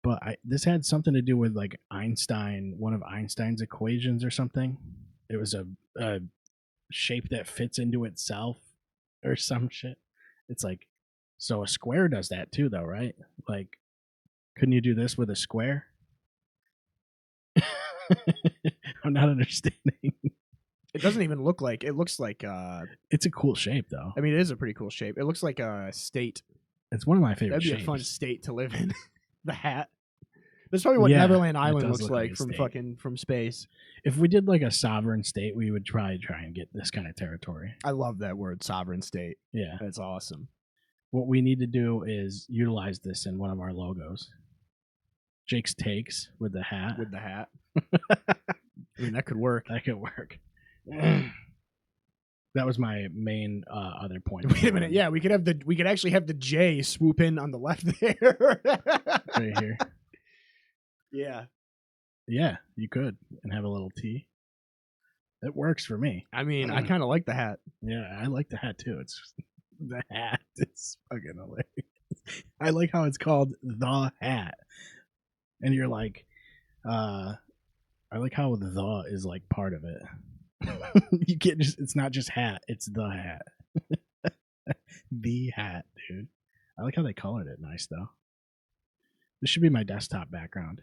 But this had something to do with like Einstein, one of Einstein's equations or something. It was a shape that fits into itself or some shit. It's like, so a square does that too, though, right? Like, couldn't you do this with a square? I'm not understanding. It doesn't even look like, it looks like it's a cool shape though. I mean, it is a pretty cool shape. It looks like a state. It's one of my favorite That'd be shapes. a fun state to live in. The hat. That's probably what Neverland Island looks look like from space. If we did like a sovereign state, we would probably try and get this kind of territory. I love that word, sovereign state. Yeah. That's awesome. What we need to do is utilize this in one of our logos. Jake's takes with the hat. With the hat. I mean, that could work. That could work. That was my main other point. Wait a minute. Yeah, we could actually have the J swoop in on the left there. Right here. Yeah. Yeah, you could. And have a little T. It works for me. I mean, I kind of like the hat. Yeah, I like the hat too. It's the hat. It's fucking hilarious. I like how it's called the hat. And you're like, I like how the is like part of it. You can't just, it's not just hat, it's the hat. The hat, dude. I like how they colored it nice though. This should be my desktop background.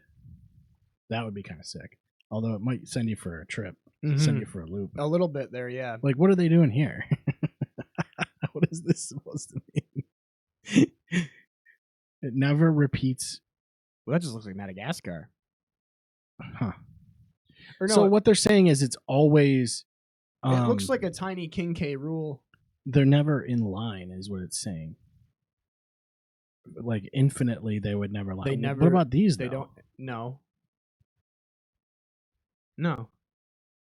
That would be kind of sick. Although it might send you for a trip, send you for a loop. A little bit there, yeah. Like, what are they doing here? What is this supposed to mean? It never repeats. Well, that just looks like Madagascar. Huh. Or no, so what they're saying is it's always... it looks like a tiny King K. Rool. They're never in line, is what it's saying. Like, infinitely, they would never line. They never... What about these, They though? don't... No. No.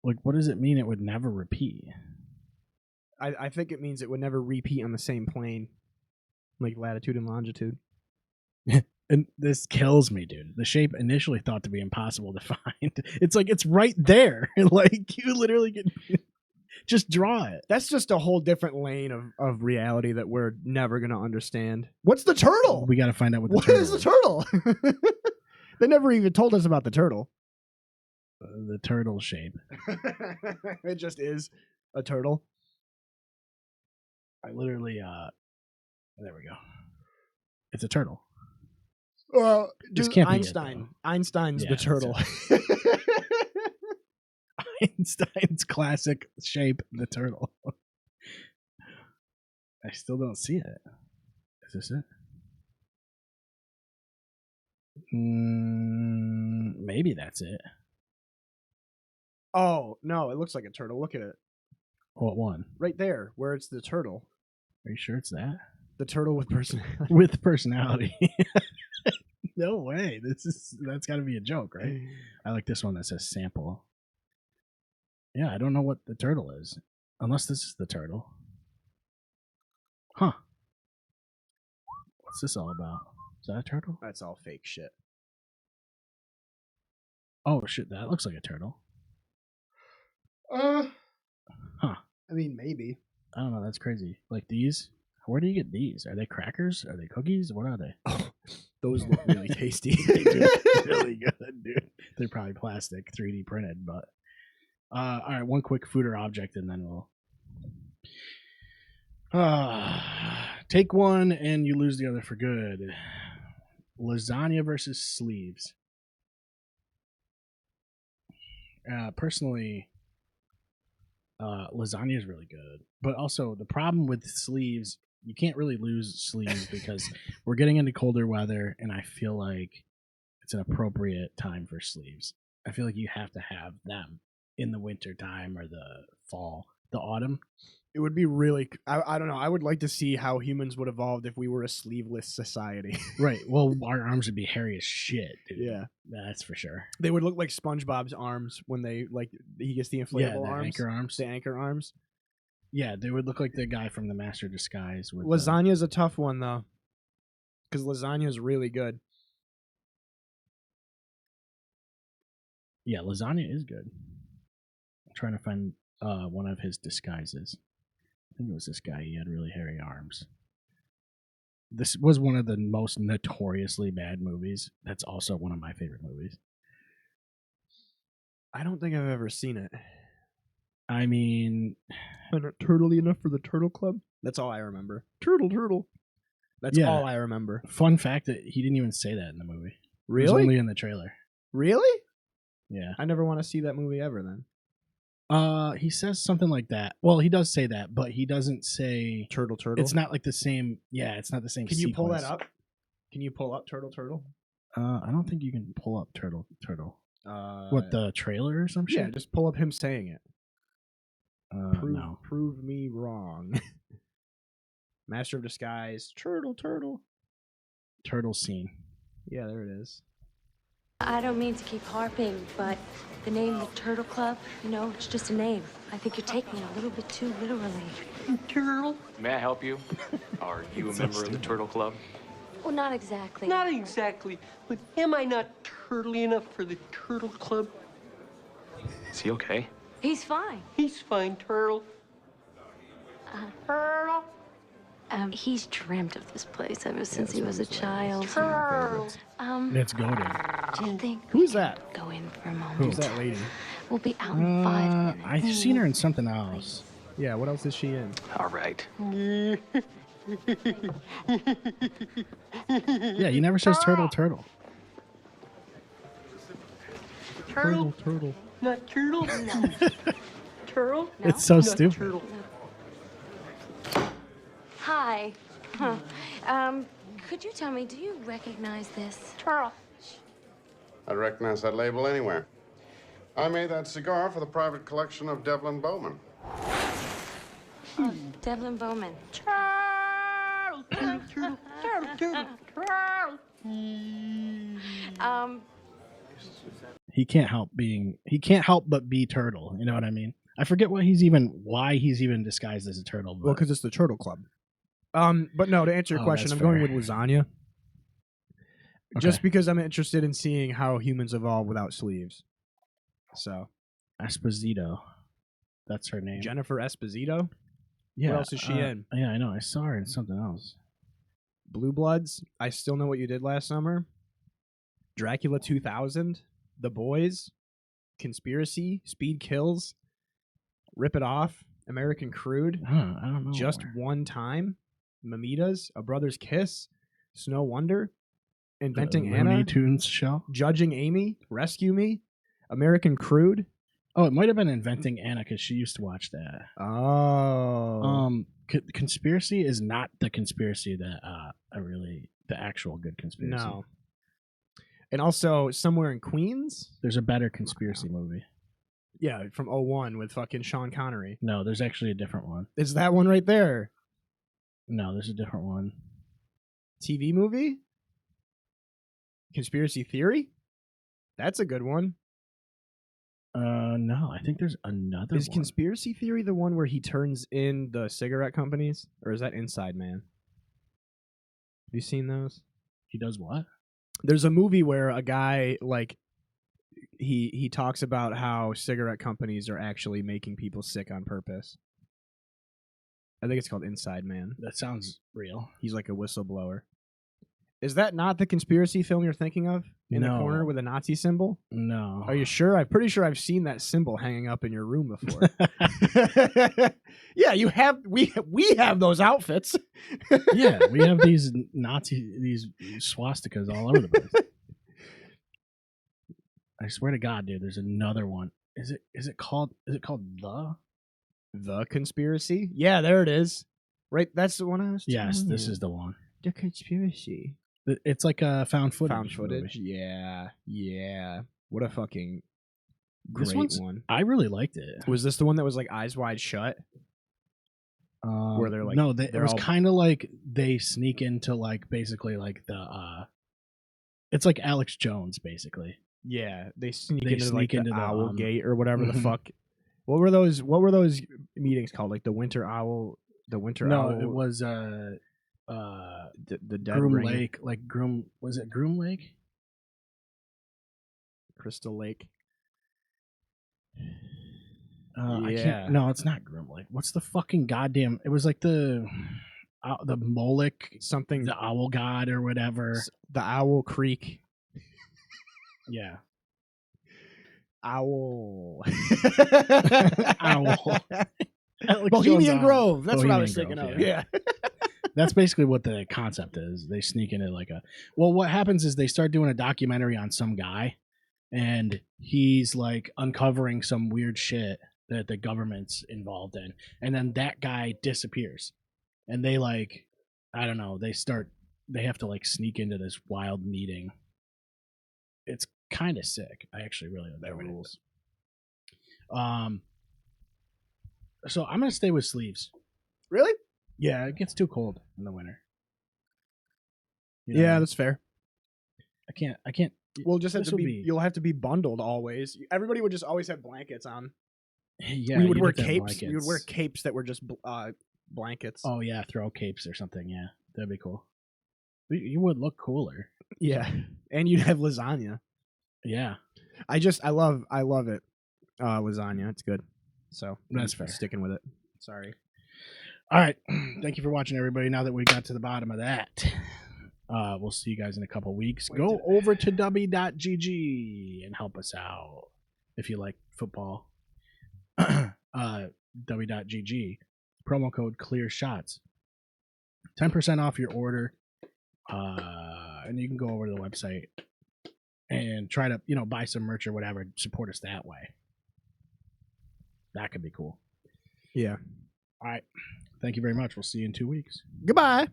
Like, what does it mean it would never repeat? I think it means it would never repeat on the same plane. Like latitude and longitude. And this kills me, dude. The shape initially thought to be impossible to find. It's like, it's right there. Like, you literally can just draw it. That's just a whole different lane of reality that we're never going to understand. What's the turtle? We got to find out what the What turtle is the turtle? They never even told us about the turtle. The turtle shape. It just is a turtle. I literally, there we go. It's a turtle. Well, This can't be Einstein's Yeah, the turtle. Einstein's classic shape, the turtle. I still don't see it. Is this it? Maybe that's it. Oh, no, it looks like a turtle. Look at it. What one? Right there, where it's the turtle. Are you sure it's that? The turtle with personality. With personality. No way. That's got to be a joke, right? I like this one that says sample. Yeah, I don't know what the turtle is. Unless this is the turtle. Huh. What's this all about? Is that a turtle? That's all fake shit. Oh, shit. That looks like a turtle. Huh. I mean, maybe. I don't know. That's crazy. Like these? Where do you get these? Are they crackers? Are they cookies? What are they? Oh, those look really tasty. They do really good, dude. They're probably plastic, 3D printed, but all right, one quick food or object, and then we'll take one, and you lose the other for good. Lasagna versus sleeves. Personally, lasagna is really good, but also the problem with sleeves, you can't really lose sleeves because we're getting into colder weather, and I feel like it's an appropriate time for sleeves. I feel like you have to have them in the winter time or the fall, the autumn. It would be really. I don't know. I would like to see how humans would evolve if we were a sleeveless society. Right. Well, our arms would be hairy as shit, dude. Yeah, That's for sure. they would look like SpongeBob's arms when he gets the inflatable the arms, anchor arms. the anchor arms. Yeah, they would look like the guy from the Master of Disguise. With Lasagna is a tough one though, because lasagna is really good. Yeah, lasagna is good. I'm trying to find one of his disguises. I think it was this guy. He had really hairy arms. This was one of the most notoriously bad movies. That's also one of my favorite movies. I don't think I've ever seen it. I mean, I'm not turtley enough for the turtle club. That's all I remember. Turtle. That's Yeah. all I remember. fun fact that he didn't even say that in the movie. It was Really? only in the trailer. Really? Yeah. I never want to see that movie ever. Then He says something like that. Well, he does say that, but he doesn't say turtle. It's not like the same. Yeah, it's not the same. Can you pull that sequence. up? Can you pull up turtle? I don't think you can pull up turtle. What, the trailer or some shit? Yeah, just pull up him saying it. No. Prove me wrong. Master of Disguise. Turtle. Turtle scene. Yeah, there it is. I don't mean to keep harping, but the name the Turtle Club, it's just a name. I think you're taking it a little bit too literally. Turtle? May I help you? Are you a member of the Turtle Club? Well, not exactly. Not exactly, but am I not turtly enough for the Turtle Club? Is he okay? He's fine. He's fine, Turtle. Turtle. He's dreamt of this place ever since he was a child. Turtle. It's goaded. Do you think Who's that? go in for a moment? Who's that lady? We'll be out in 5 minutes. I've seen her in something else. Yeah, what else is she in? All right. Yeah, he never says turtle. Turtle. Turtle. Not turtle? No. Turtle? No? It's so Not stupid. turtle. Hi. Huh. Could you tell me, do you recognize this? Turtle. I'd recognize that label anywhere. I made that cigar for the private collection of Devlin Bowman. Oh, Devlin Bowman. Turtle. Turtle. Turtle. He can't help but be turtle. You know what I mean? I forget why he's even disguised as a turtle. Well, because it's the Turtle Club. But no, to answer your question, that's I'm going fair. with lasagna. Just because I'm interested in seeing how humans evolve without sleeves. So Esposito, that's her name. Jennifer Esposito. Yeah. What else is she in? Yeah, I know. I saw her in something else. Blue Bloods. I Still Know What You Did Last Summer. Dracula 2000. The Boys. Conspiracy. Speed Kills. Rip It Off. American Crude. I don't know. Just One Time. Mamitas. A Brother's Kiss. Snow Wonder. Inventing Looney Anna. Tunes show. Judging Amy. Rescue Me. American Crude. Oh, it might have been Inventing Anna because she used to watch that. Oh. Conspiracy is not the conspiracy that the actual good conspiracy. No. And also Somewhere in Queens. There's a better conspiracy movie. Yeah, from 01 with fucking Sean Connery. No, there's actually a different one. Is that one right there? No, there's a different one. TV movie? Conspiracy Theory? That's a good one. No, I think there's another Is one. Conspiracy Theory the one where he turns in the cigarette companies? Or is that Inside Man? Have you seen those? He does what? There's a movie where a guy, like, he talks about how cigarette companies are actually making people sick on purpose. I think it's called Inside Man. That sounds real. He's like a whistleblower. Is that not the conspiracy film you're thinking of? In the No. corner with a Nazi symbol? No. Are you sure? I'm pretty sure I've seen that symbol hanging up in your room before. Yeah, you have. We have those outfits. Yeah, we have these these swastikas all over the place. I swear to God, dude, there's another one. Is it called The Conspiracy? Yeah, there it is. Right, that's the one I was. Yes, telling this you. is the one. The Conspiracy. It's like a found footage. Found footage. movie. Yeah. What a fucking This great one's- one. I really liked it. Was this the one that was like Eyes Wide Shut? Where they're like, no, they're it was all- kind of like they sneak into like basically like the it's like Alex Jones basically. Yeah, they sneak They into sneak like into the the, Owl Gate or whatever mhm. the fuck. What were those meetings called? Like the Winter Owl. The Winter No, Owl. it was the Dead Groom Ring, Lake, like Groom. Was it Groom Lake? Crystal Lake. I Yeah. can't. No, it's not Groom Lake. What's the fucking goddamn? It was like the Moloch, Something. the Owl God or whatever. The Owl Creek. Yeah, Owl. Owl. Alex Bohemian Jones Grove. That's what I Bohemian was thinking Grove, of. yeah. Yeah. That's basically what the concept is. They sneak into like a. Well, what happens is they start doing a documentary on some guy, and he's like uncovering some weird shit that the government's involved in, and then that guy disappears, and they like, I don't know. They have to like sneak into this wild meeting. It's kind of sick. I actually really like that rules. So I'm gonna stay with sleeves. Really? Yeah, it gets too cold in the winter. You know, Yeah, that's fair. I can't. We'll just have This to would be. be- You'll have to be bundled always. Everybody would just always have blankets on. Yeah, we would you wear get them capes. We would wear blankets. capes that were just blankets. Oh yeah, throw capes or something. Yeah, that'd be cool. You would look cooler. Yeah, and you'd have lasagna. Yeah, I love it. Lasagna, it's good. So That's I'm fair. Sticking with it. Sorry. All right. Thank you for watching, everybody. Now that we got to the bottom of that, we'll see you guys in a couple weeks. Wait, Go over to w.gg and help us out if you like football. w.gg, promo code Clear Shots, 10% off your order, and you can go over to the website and try to buy some merch or whatever. Support us that way. That could be cool. Yeah. All right. Thank you very much. We'll see you in 2 weeks. Goodbye.